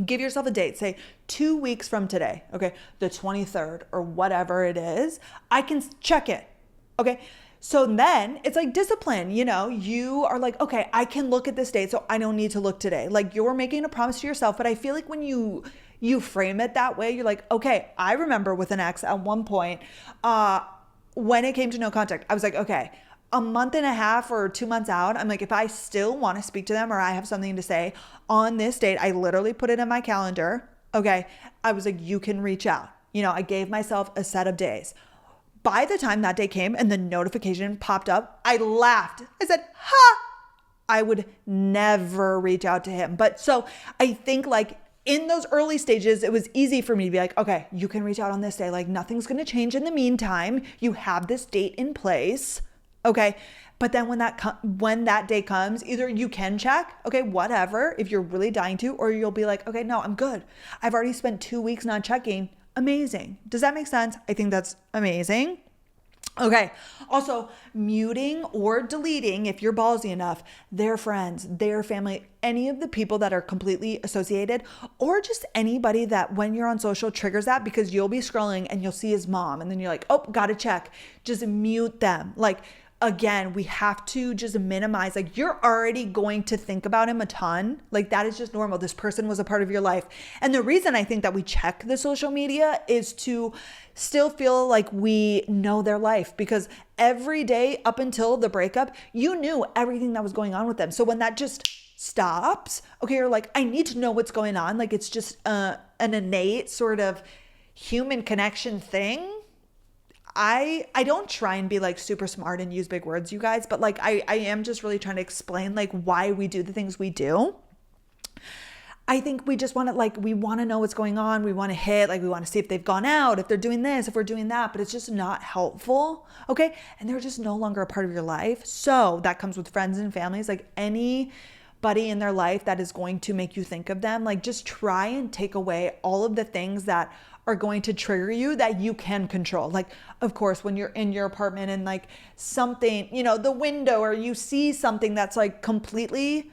[SPEAKER 2] give yourself a date, say 2 weeks from today, okay, the 23rd or whatever it is, I can check it, okay? So then it's like discipline, you know, you are like, okay, I can look at this date, so I don't need to look today. Like, you're making a promise to yourself, but I feel like when you frame it that way, you're like, okay, I remember with an ex at one point, when it came to no contact, I was like, okay, a month and a half or 2 months out, I'm like, if I still want to speak to them or I have something to say on this date, I literally put it in my calendar. Okay. I was like, you can reach out. You know, I gave myself a set of days. By the time that day came and the notification popped up, I laughed. I said, ha, I would never reach out to him. But so I think like in those early stages, it was easy for me to be like, okay, you can reach out on this day. Like, nothing's going to change in the meantime. You have this date in place. Okay. But then when that day comes, either you can check, okay, whatever, if you're really dying to, or you'll be like, okay, no, I'm good. I've already spent 2 weeks not checking. Amazing. Does that make sense? I think that's amazing. Okay. Also, muting or deleting, if you're ballsy enough, their friends, their family, any of the people that are completely associated, or just anybody that when you're on social triggers that, because you'll be scrolling and you'll see his mom and then you're like, oh, gotta check. Just mute them. Like, again, we have to just minimize, like, you're already going to think about him a ton. Like, that is just normal. This person was a part of your life. And the reason I think that we check the social media is to still feel like we know their life, because every day up until the breakup, you knew everything that was going on with them. So when that just stops, okay, you're like, I need to know what's going on. Like, it's just an innate sort of human connection thing. I don't try and be like super smart and use big words, you guys, but like I am just really trying to explain like why we do the things we do. I think we just want to we want to know what's going on. We want to hit, we want to see if they've gone out, if they're doing this, if we're doing that, but it's just not helpful. Okay. And they're just no longer a part of your life. So that comes with friends and families, like anybody in their life that is going to make you think of them. Like, just try and take away all of the things that are going to trigger you that you can control. Like, of course, when you're in your apartment and like something, the window, or you see something that's like completely,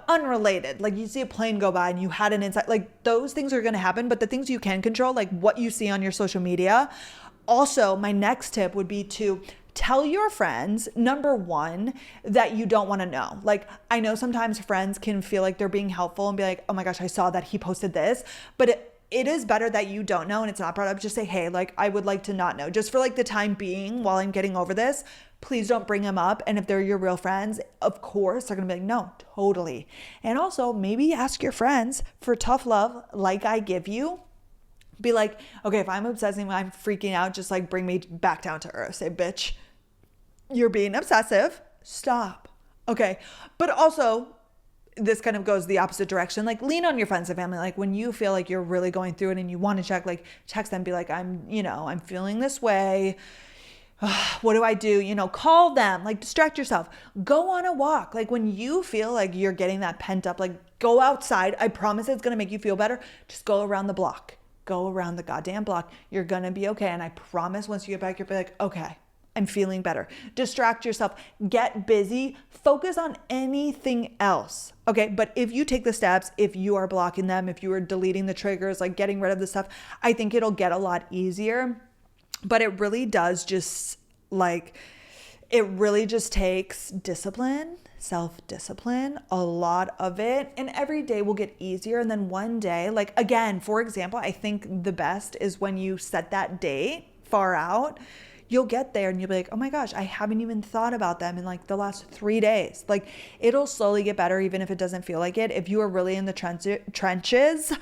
[SPEAKER 2] unrelated. Like, you see a plane go by and you had an insight, like those things are going to happen. But the things you can control, like what you see on your social media. Also, my next tip would be to tell your friends, number one, that you don't want to know. Like, I know sometimes friends can feel like they're being helpful and be like, oh my gosh, I saw that he posted this, but it is better that you don't know and it's not brought up. Just say, hey, like, I would like to not know, just for like the time being while I'm getting over this. Please don't bring them up. And if they're your real friends, of course, they're going to be like, no, totally. And also maybe ask your friends for tough love like I give you. Be like, okay, if I'm obsessing, I'm freaking out, just like bring me back down to earth. Say, bitch, you're being obsessive. Stop. Okay. But also, this kind of goes the opposite direction. Like, lean on your friends and family. Like, when you feel like you're really going through it and you want to check, like, text them, be like, I'm feeling this way. What do I do? Call them, like, distract yourself, go on a walk. Like, when you feel like you're getting that pent up, like, go outside. I promise it's going to make you feel better. Just go around the block, go around the goddamn block. You're going to be okay. And I promise once you get back, you'll be like, okay, I'm feeling better. Distract yourself, get busy, focus on anything else. Okay. But if you take the steps, if you are blocking them, if you are deleting the triggers, like getting rid of the stuff, I think it'll get a lot easier. But it really does just takes discipline, self-discipline, a lot of it. And every day will get easier. And then one day, like, again, for example, I think the best is when you set that date far out. you'll get there and you'll be like, oh my gosh, I haven't even thought about them in like the last 3 days. Like it'll slowly get better, even if it doesn't feel like it. If you are really in the trenches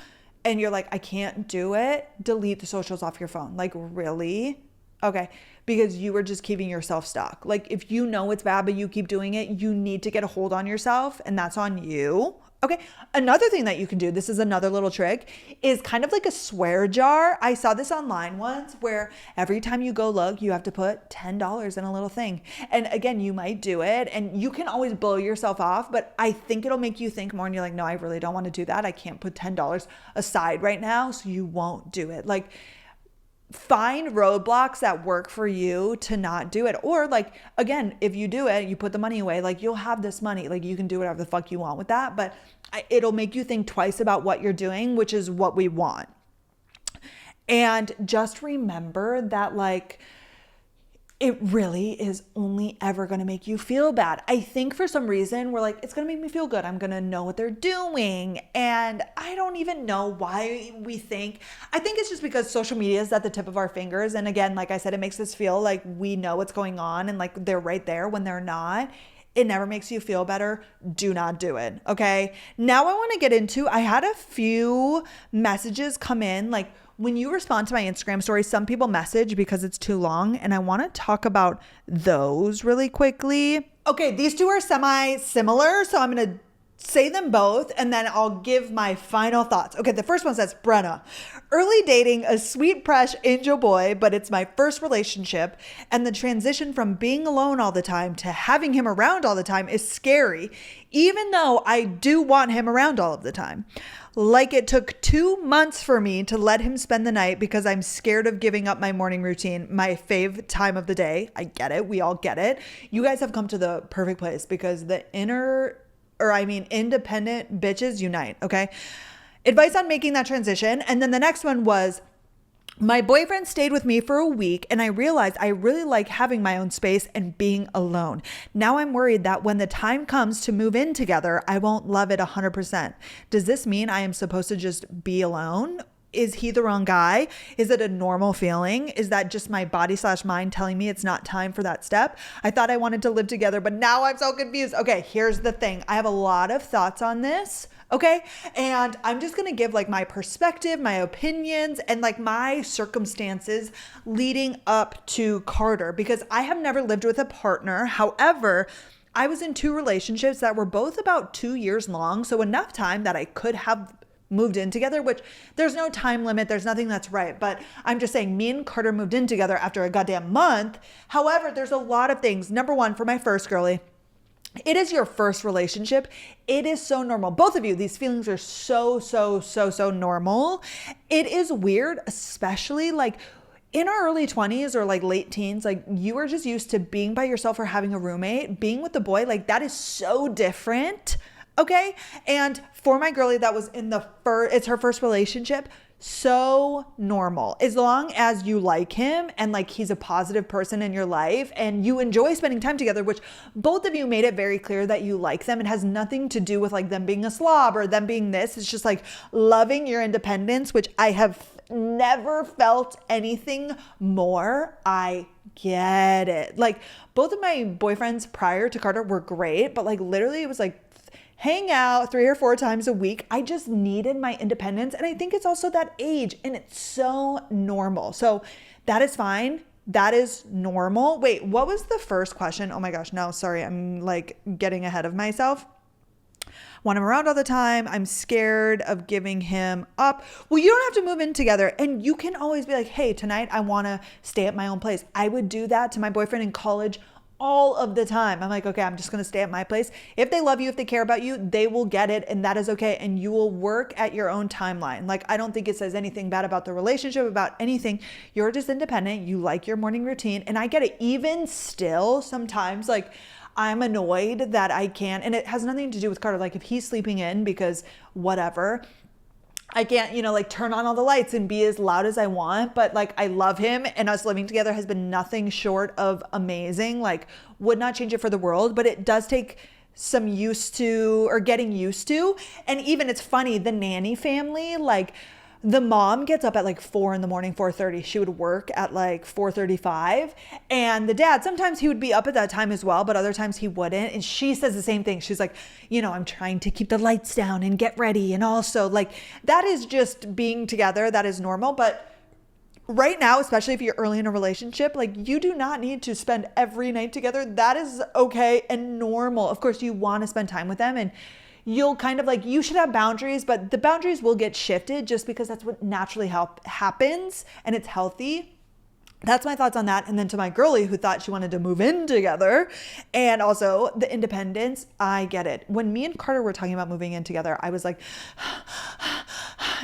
[SPEAKER 2] and you're like, I can't do it, delete the socials off your phone. Like, really? Okay. Because you were just keeping yourself stuck. Like, if you know it's bad, but you keep doing it, you need to get a hold on yourself, and that's on you. Okay. Another thing that you can do, this is another little trick, is kind of like a swear jar. I saw this online once where every time you go look, you have to put $10 in a little thing. And again, you might do it and you can always blow yourself off, but I think it'll make you think more and you're like, no, I really don't want to do that. I can't put $10 aside right now. So you won't do it. Like, find roadblocks that work for you to not do it. Or like, again, if you do it, you put the money away, like you'll have this money, like you can do whatever the fuck you want with that, but it'll make you think twice about what you're doing, which is what we want. And just remember that like, it really is only ever going to make you feel bad. I think for some reason we're like, it's going to make me feel good. I'm going to know what they're doing. And I don't even know why we think. I think it's just because social media is at the tip of our fingers. And again, like I said, it makes us feel like we know what's going on and like they're right there when they're not. It never makes you feel better. Do not do it. Okay. Now I want to get into, I had a few messages come in, like, when you respond to my Instagram story, some people message because it's too long, and I want to talk about those really quickly. Okay, these two are semi-similar, so I'm going to say them both and then I'll give my final thoughts. Okay, the first one says, Brenna, early dating a sweet, fresh angel boy, but it's my first relationship, and the transition from being alone all the time to having him around all the time is scary, even though I do want him around all of the time. Like, it took 2 months for me to let him spend the night because I'm scared of giving up my morning routine, my fave time of the day. I get it. We all get it. You guys have come to the perfect place because the independent bitches unite. Okay. Advice on making that transition. And then the next one was, my boyfriend stayed with me for a week and I realized I really like having my own space and being alone. Now I'm worried that when the time comes to move in together, I won't love it 100%. Does this mean I am supposed to just be alone? Is he the wrong guy? Is it a normal feeling? Is that just my body/mind telling me it's not time for that step? I thought I wanted to live together, but now I'm so confused. Okay, here's the thing. I have a lot of thoughts on this. Okay. And I'm just going to give like my perspective, my opinions, and like my circumstances leading up to Carter, because I have never lived with a partner. However, I was in 2 relationships that were both about 2 years long. So enough time that I could have moved in together, which there's no time limit. There's nothing that's right. But I'm just saying, me and Carter moved in together after a goddamn month. However, there's a lot of things. Number one, for my first girly, it is your first relationship. It is so normal. Both of you, these feelings are so normal. It is weird, especially like in our early 20s or like late teens, like you are just used to being by yourself or having a roommate. Being with the boy, like that is so different. Okay. And for my girlie that was it's her first relationship, so normal. As long as you like him and like he's a positive person in your life and you enjoy spending time together, which both of you made it very clear that you like them. It has nothing to do with like them being a slob or them being this. It's just like loving your independence, which I have never felt anything more. I get it. Like both of my boyfriends prior to Carter were great, but like literally it was like hang out 3 or 4 times a week. I just needed my independence. And I think it's also that age and it's so normal. So that is fine. That is normal. Wait, what was the first question? Oh my gosh. No, sorry. I'm like getting ahead of myself. Want him around all the time. I'm scared of giving him up. Well, you don't have to move in together and you can always be like, hey, tonight I want to stay at my own place. I would do that to my boyfriend in college all of the time. I'm like, okay, I'm just going to stay at my place. If they love you, if they care about you, they will get it. And that is okay. And you will work at your own timeline. Like, I don't think it says anything bad about the relationship, about anything. You're just independent. You like your morning routine. And I get it. Even still, sometimes like I'm annoyed that I can't, and it has nothing to do with Carter. Like if he's sleeping in because whatever, I can't, like turn on all the lights and be as loud as I want, but like I love him and us living together has been nothing short of amazing. Like would not change it for the world, but it does take some used to or getting used to. And even it's funny, the nanny family, like the mom gets up at like 4 in the morning, 4:30. She would work at like 4:35. And the dad, sometimes he would be up at that time as well, but other times he wouldn't. And she says the same thing. She's like, I'm trying to keep the lights down and get ready. And also like, that is just being together. That is normal. But right now, especially if you're early in a relationship, like you do not need to spend every night together. That is okay and normal. Of course, you want to spend time with them, and you'll kind of like, you should have boundaries, but the boundaries will get shifted just because that's what naturally happens, and it's healthy. That's my thoughts on that. And then to my girlie who thought she wanted to move in together, and also the independence, I get it. When me and Carter were talking about moving in together, I was like,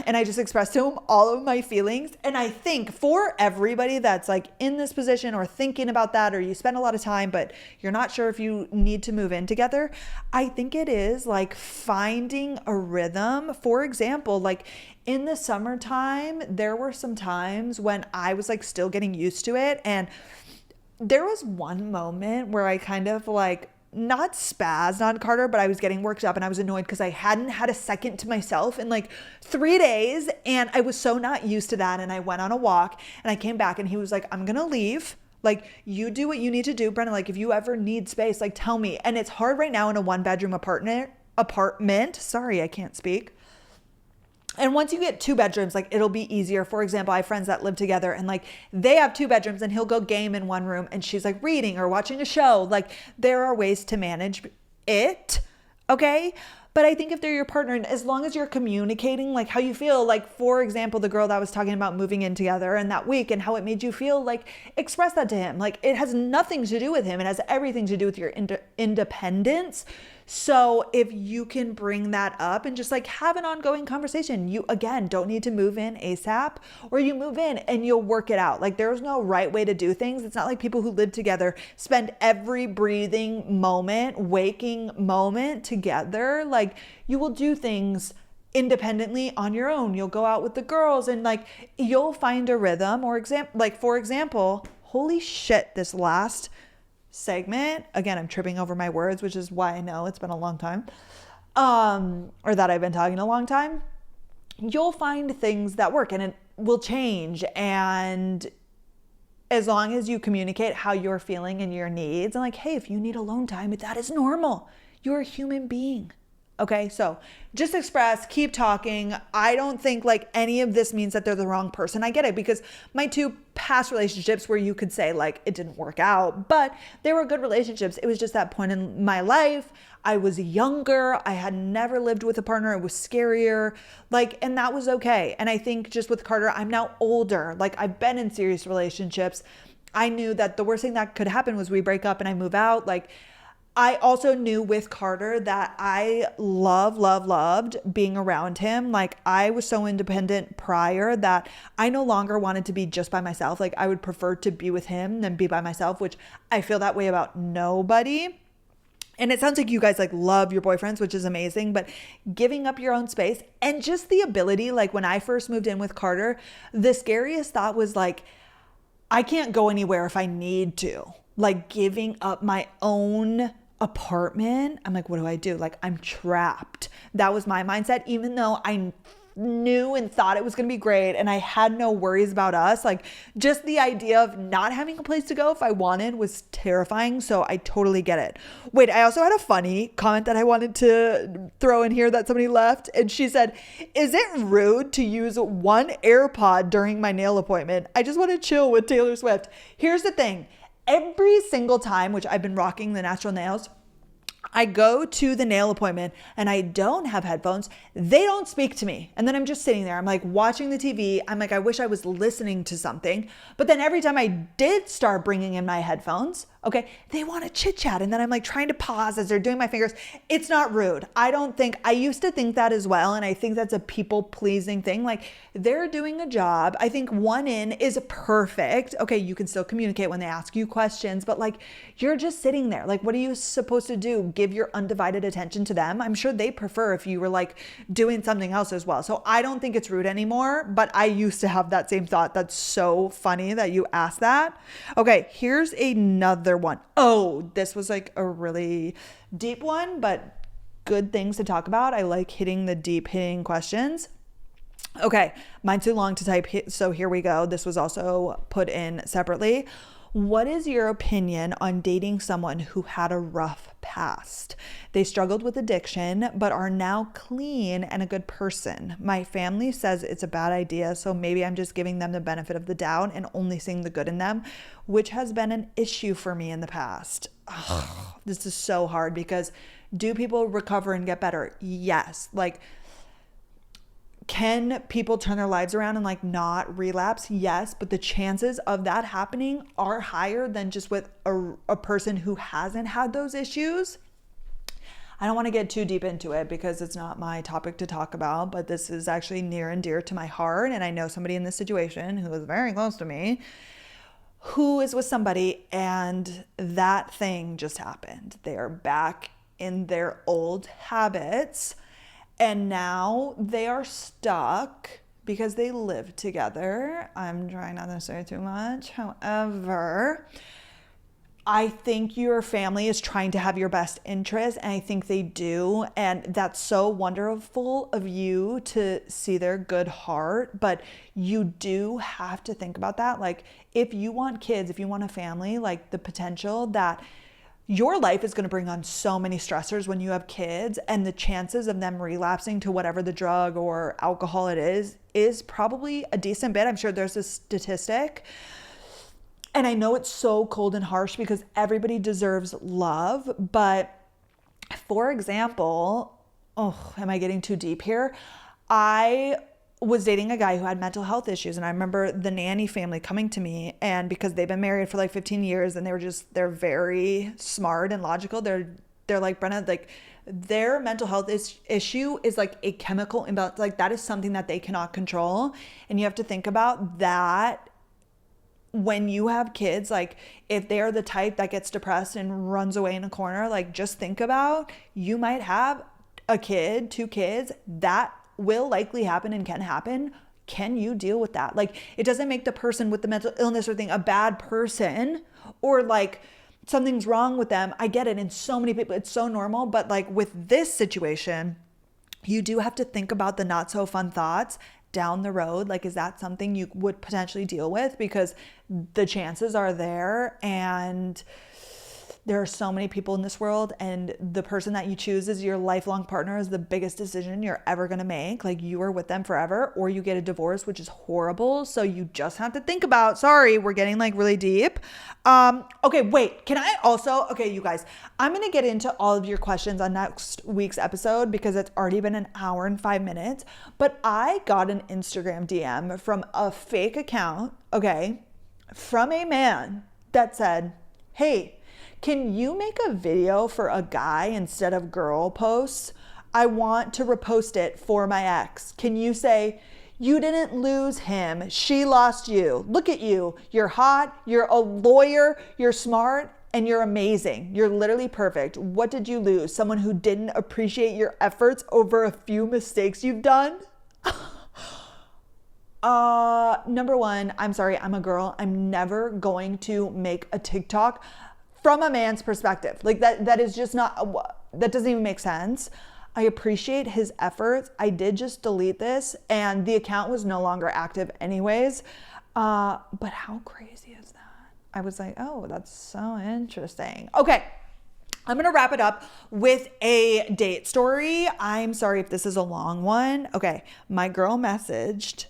[SPEAKER 2] and I just expressed to him all of my feelings. And I think for everybody that's like in this position or thinking about that, or you spend a lot of time, but you're not sure if you need to move in together, I think it is like finding a rhythm. For example, like in the summertime, there were some times when I was like still getting used to it. And there was one moment where I kind of like, not spazzed on Carter, but I was getting worked up and I was annoyed because I hadn't had a second to myself in like 3 days. And I was so not used to that. And I went on a walk and I came back and he was like, I'm going to leave. Like, you do what you need to do, Brenna. Like, if you ever need space, like tell me. And it's hard right now in a 1-bedroom apartment. Sorry, I can't speak. And once you get 2 bedrooms, like it'll be easier. For example, I have friends that live together and like they have 2 bedrooms and he'll go game in one room and she's like reading or watching a show. Like there are ways to manage it. Okay. But I think if they're your partner, and as long as you're communicating like how you feel, like for example, the girl that was talking about moving in together and that week and how it made you feel, like express that to him. Like it has nothing to do with him. It has everything to do with your independence. So if you can bring that up and just like have an ongoing conversation, you again don't need to move in ASAP, or you move in and you'll work it out. Like there's no right way to do things. It's not like people who live together spend every breathing moment, waking moment together. Like you will do things independently on your own. You'll go out with the girls and like you'll find a rhythm. Or for example, holy shit, this last segment, again, I'm tripping over my words, which is why I know it's been a long time, or that I've been talking a long time. You'll find things that work and it will change. And as long as you communicate how you're feeling and your needs, and like, hey, if you need alone time, that is normal. You're a human being. Okay, so just express, keep talking. I don't think like any of this means that they're the wrong person. I get it, because my 2 past relationships where you could say like it didn't work out, but they were good relationships. It was just that point in my life. I was younger. I had never lived with a partner. It was scarier. Like, and that was okay. And I think just with Carter, I'm now older. Like I've been in serious relationships. I knew that the worst thing that could happen was we break up and I move out. Like, I also knew with Carter that I loved being around him. Like I was so independent prior that I no longer wanted to be just by myself. Like I would prefer to be with him than be by myself, which I feel that way about nobody. And it sounds like you guys like love your boyfriends, which is amazing, but giving up your own space and just the ability, like when I first moved in with Carter, the scariest thought was like, I can't go anywhere if I need to. Like giving up my own apartment. I'm like, what do I do? Like I'm trapped. That was my mindset, even though I knew and thought it was going to be great and I had no worries about us. Like just the idea of not having a place to go if I wanted was terrifying. So I totally get it. Wait, I also had a funny comment that I wanted to throw in here that somebody left. And she said, is it rude to use one AirPod during my nail appointment? I just want to chill with Taylor Swift. Here's the thing. Every single time, which I've been rocking the natural nails, I go to the nail appointment and I don't have headphones. They don't speak to me. And then I'm just sitting there. I'm like watching the TV. I'm like, I wish I was listening to something. But then every time I did start bringing in my headphones, okay, they want to chit chat. And then I'm like trying to pause as they're doing my fingers. It's not rude. I used to think that as well. And I think that's a people pleasing thing. Like they're doing a job. I think one in is perfect. Okay, you can still communicate when they ask you questions, but like you're just sitting there. Like, what are you supposed to do? Give your undivided attention to them? I'm sure they prefer if you were like doing something else as well. So I don't think it's rude anymore, but I used to have that same thought. That's so funny that you asked that. Okay, here's another one. Oh, this was like a really deep one, but good things to talk about. I like hitting the deep hitting questions. Okay, mine's too long to type, so here we go. This was also put in separately. What is your opinion on dating someone who had a rough past? They struggled with addiction, but are now clean and a good person. My family says it's a bad idea, so maybe I'm just giving them the benefit of the doubt and only seeing the good in them, which has been an issue for me in the past. Ugh, this is so hard because do people recover and get better? Yes. Like, can people turn their lives around and like not relapse? Yes, but the chances of that happening are higher than just with a person who hasn't had those issues. I don't want to get too deep into it because it's not my topic to talk about, but this is actually near and dear to my heart. And I know somebody in this situation who is very close to me who is with somebody and that thing just happened. They are back in their old habits. And now they are stuck because they live together. I'm trying not to say too much. However, I think your family is trying to have your best interest, and I think they do. And that's so wonderful of you to see their good heart. But you do have to think about that. Like, if you want kids, if you want a family, like the potential that your life is going to bring on so many stressors when you have kids, and the chances of them relapsing to whatever the drug or alcohol it is probably a decent bit. I'm sure there's a statistic. And I know it's so cold and harsh because everybody deserves love. But for example, am I getting too deep here? I was dating a guy who had mental health issues. And I remember the nanny family coming to me, and because they've been married for like 15 years and they're very smart and logical. They're like, Brenna, like their mental health issue is like a chemical imbalance. Like that is something that they cannot control. And you have to think about that when you have kids. Like if they're the type that gets depressed and runs away in a corner, like just think about, you might have a kid, 2 kids, that will likely happen and can happen. Can you deal with that? Like, it doesn't make the person with the mental illness or thing a bad person or like something's wrong with them. I get it. And so many people, it's so normal. But like with this situation, you do have to think about the not so fun thoughts down the road. Like, is that something you would potentially deal with? Because the chances are there, and there are so many people in this world, and the person that you choose as your lifelong partner is the biggest decision you're ever going to make. Like, you are with them forever, or you get a divorce, which is horrible. So you just have to think about, sorry, we're getting like really deep. Okay, wait, can I also, okay, you guys, I'm going to get into all of your questions on next week's episode because it's already been an hour and 5 minutes, but I got an Instagram DM from a fake account, okay, from a man that said, hey, can you make a video for a guy instead of girl posts? I want to repost it for my ex. Can you say, you didn't lose him, she lost you. Look at you. You're hot, you're a lawyer, you're smart, and you're amazing. You're literally perfect. What did you lose? Someone who didn't appreciate your efforts over a few mistakes you've done? Number one, I'm sorry, I'm a girl. I'm never going to make a TikTok from a man's perspective. Like that is just not, that doesn't even make sense. I appreciate his efforts. I did just delete this and the account was no longer active anyways. But how crazy is that? I was like, oh, that's so interesting. Okay. I'm going to wrap it up with a date story. I'm sorry if this is a long one. Okay. My girl messaged.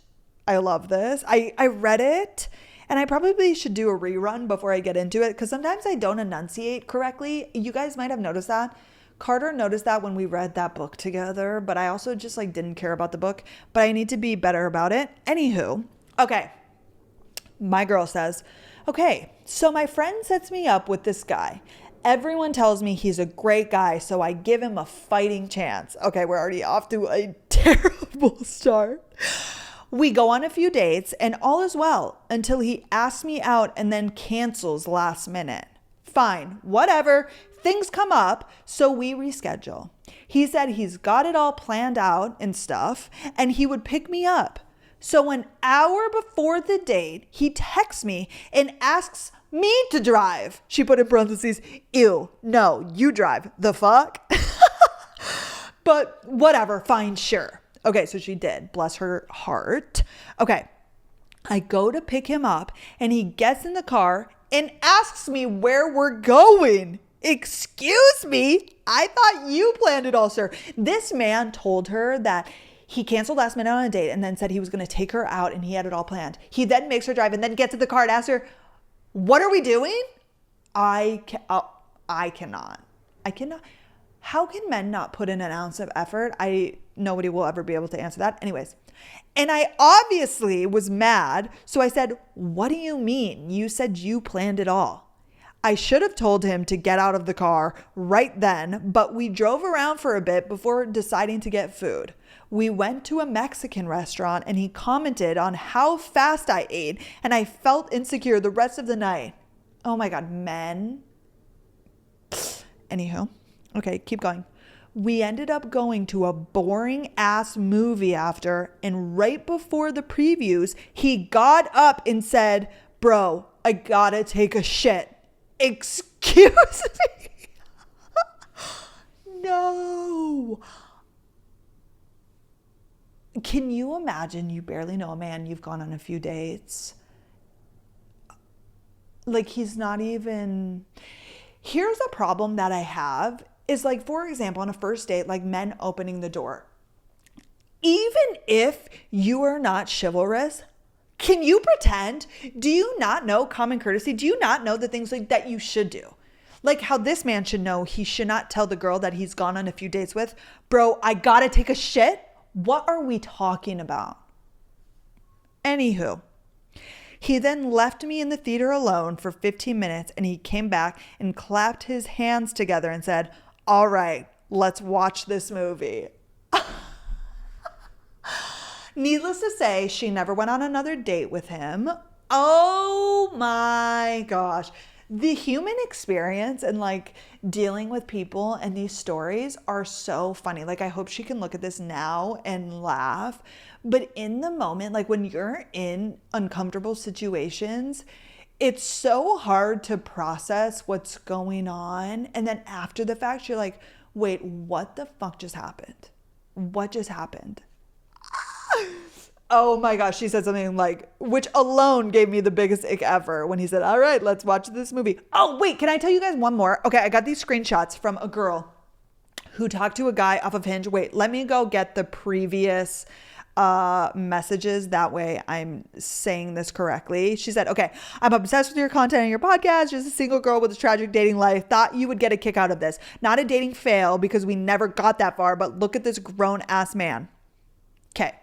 [SPEAKER 2] I love this. I read it. And I probably should do a rerun before I get into it because sometimes I don't enunciate correctly. You guys might have noticed that. Carter noticed that when we read that book together, but I also just like didn't care about the book, but I need to be better about it. Anywho, okay. My girl says, okay, so my friend sets me up with this guy. Everyone tells me he's a great guy, so I give him a fighting chance. Okay, we're already off to a terrible start. We go on a few dates and all is well until he asks me out and then cancels last minute. Fine, whatever. Things come up, so we reschedule. He said he's got it all planned out and stuff, and he would pick me up. So an hour before the date, he texts me and asks me to drive. She put in parentheses, ew, no, you drive. The fuck? But whatever, fine, sure. Okay, so she did. Bless her heart. Okay, I go to pick him up and he gets in the car and asks me where we're going. Excuse me? I thought you planned it all, sir. This man told her that he canceled last minute on a date and then said he was going to take her out and he had it all planned. He then makes her drive and then gets in the car and asks her, what are we doing? I cannot. How can men not put in an ounce of effort? Nobody will ever be able to answer that. Anyways. And I obviously was mad. So I said, what do you mean? You said you planned it all. I should have told him to get out of the car right then, but we drove around for a bit before deciding to get food. We went to a Mexican restaurant and he commented on how fast I ate and I felt insecure the rest of the night. Oh my God, men. Anywho, okay, keep going. We ended up going to a boring ass movie after, and right before the previews, he got up and said, bro, I gotta take a shit. Excuse me? No. Can you imagine you barely know a man, you've gone on a few dates? Like he's not even... Here's a problem that I have is like, for example, on a first date, like men opening the door. Even if you are not chivalrous, can you pretend? Do you not know common courtesy? Do you not know the things like that you should do? Like how this man should know he should not tell the girl that he's gone on a few dates with, bro, I gotta take a shit. What are we talking about? Anywho, he then left me in the theater alone for 15 minutes and he came back and clapped his hands together and said, all right, let's watch this movie. Needless to say, she never went on another date with him. Oh my gosh. The human experience and like dealing with people and these stories are so funny. Like I hope she can look at this now and laugh. But in the moment, like when you're in uncomfortable situations, it's so hard to process what's going on. And then after the fact, you're like, wait, what the fuck just happened? What just happened? Oh my gosh, she said something like, which alone gave me the biggest ick ever when he said, all right, let's watch this movie. Oh, wait, can I tell you guys one more? Okay, I got these screenshots from a girl who talked to a guy off of Hinge. Wait, let me go get the previous messages. That way I'm saying this correctly. She said, okay, I'm obsessed with your content and your podcast. Just a single girl with a tragic dating life. Thought you would get a kick out of this. Not a dating fail because we never got that far, but look at this grown ass man. Okay.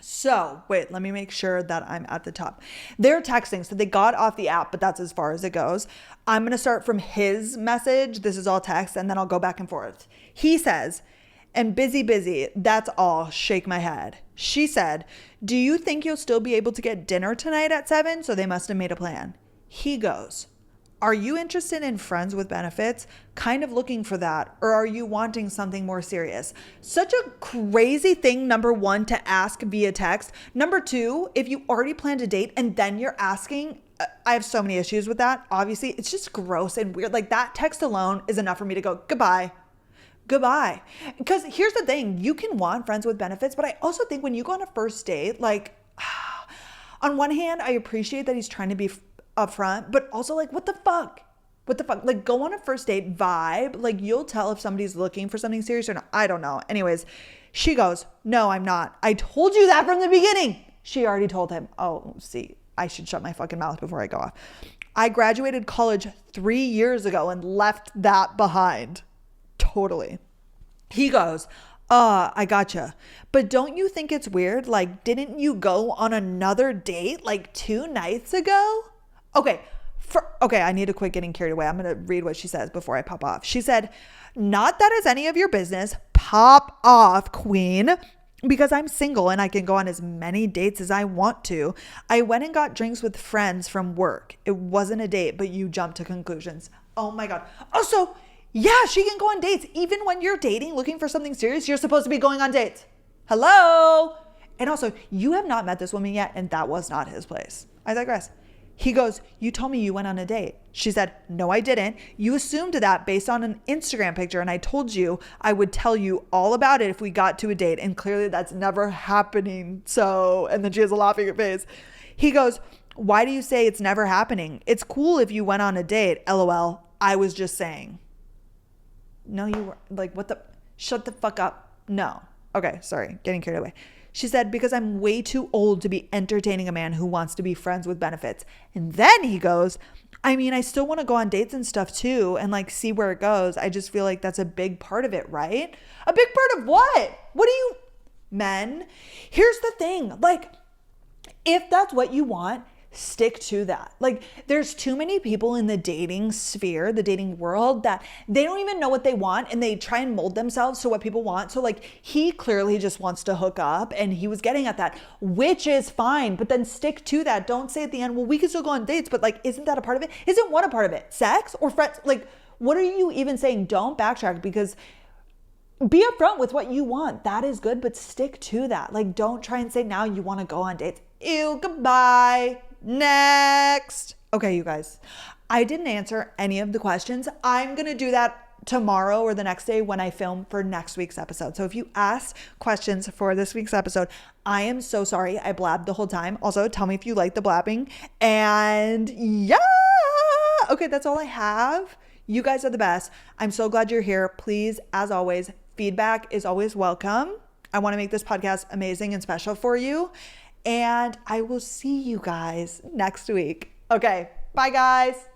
[SPEAKER 2] So wait, let me make sure that I'm at the top. They're texting. So they got off the app, but that's as far as it goes. I'm going to start from his message. This is all text and then I'll go back and forth. He says, and busy. That's all. Shake my head. She said, do you think you'll still be able to get dinner tonight at 7? So they must have made a plan. He goes, are you interested in friends with benefits? Kind of looking for that. Or are you wanting something more serious? Such a crazy thing, number one, to ask via text. Number two, if you already planned a date and then you're asking, I have so many issues with that. Obviously, it's just gross and weird. Like that text alone is enough for me to go, goodbye. Because here's the thing, you can want friends with benefits, but I also think when you go on a first date, like on one hand, I appreciate that he's trying to be upfront, but also like, what the fuck? Like go on a first date vibe. Like you'll tell if somebody's looking for something serious or not. I don't know. Anyways, she goes, no, I'm not. I told you that from the beginning. She already told him. Oh, see, I should shut my fucking mouth before I go off. I graduated college 3 years ago and left that behind. Totally. He goes, I gotcha. But don't you think it's weird? Like, didn't you go on another date like 2 nights ago? Okay, I need to quit getting carried away. I'm going to read what she says before I pop off. She said, not that it's any of your business. Pop off, queen. Because I'm single and I can go on as many dates as I want to. I went and got drinks with friends from work. It wasn't a date, but you jumped to conclusions. Oh my God. Also, yeah, she can go on dates. Even when you're dating, looking for something serious, you're supposed to be going on dates. Hello? And also, you have not met this woman yet, and that was not his place. I digress. He goes, you told me you went on a date. She said, no, I didn't. You assumed that based on an Instagram picture, and I told you I would tell you all about it if we got to a date, and clearly that's never happening. So, and then she has a laughing face. He goes, why do you say it's never happening? It's cool if you went on a date. LOL. I was just saying. No, you were like, what the? Shut the fuck up. No. Okay, sorry, getting carried away. She said, because I'm way too old to be entertaining a man who wants to be friends with benefits. And then he goes, I mean, I still want to go on dates and stuff too and like see where it goes. I just feel like that's a big part of it, right? A big part of what? What do you, men? Here's the thing. Like, if that's what you want, stick to that. Like, there's too many people in the dating sphere, the dating world, that they don't even know what they want and they try and mold themselves to what people want. So like, he clearly just wants to hook up and he was getting at that, which is fine, but then stick to that. Don't say at the end, well, we can still go on dates, but like, isn't that a part of it? Isn't what a part of it? Sex or friends? Like, what are you even saying? Don't backtrack, because be upfront with what you want. That is good, but stick to that. Like, don't try and say now you want to go on dates. Ew, goodbye. Next. Okay, you guys, I didn't answer any of the questions. I'm going to do that tomorrow or the next day when I film for next week's episode. So if you ask questions for this week's episode, I am so sorry I blabbed the whole time. Also, tell me if you like the blabbing. And yeah, okay, that's all I have. You guys are the best. I'm so glad you're here. Please, as always, feedback is always welcome. I want to make this podcast amazing and special for you. And I will see you guys next week. Okay, bye guys.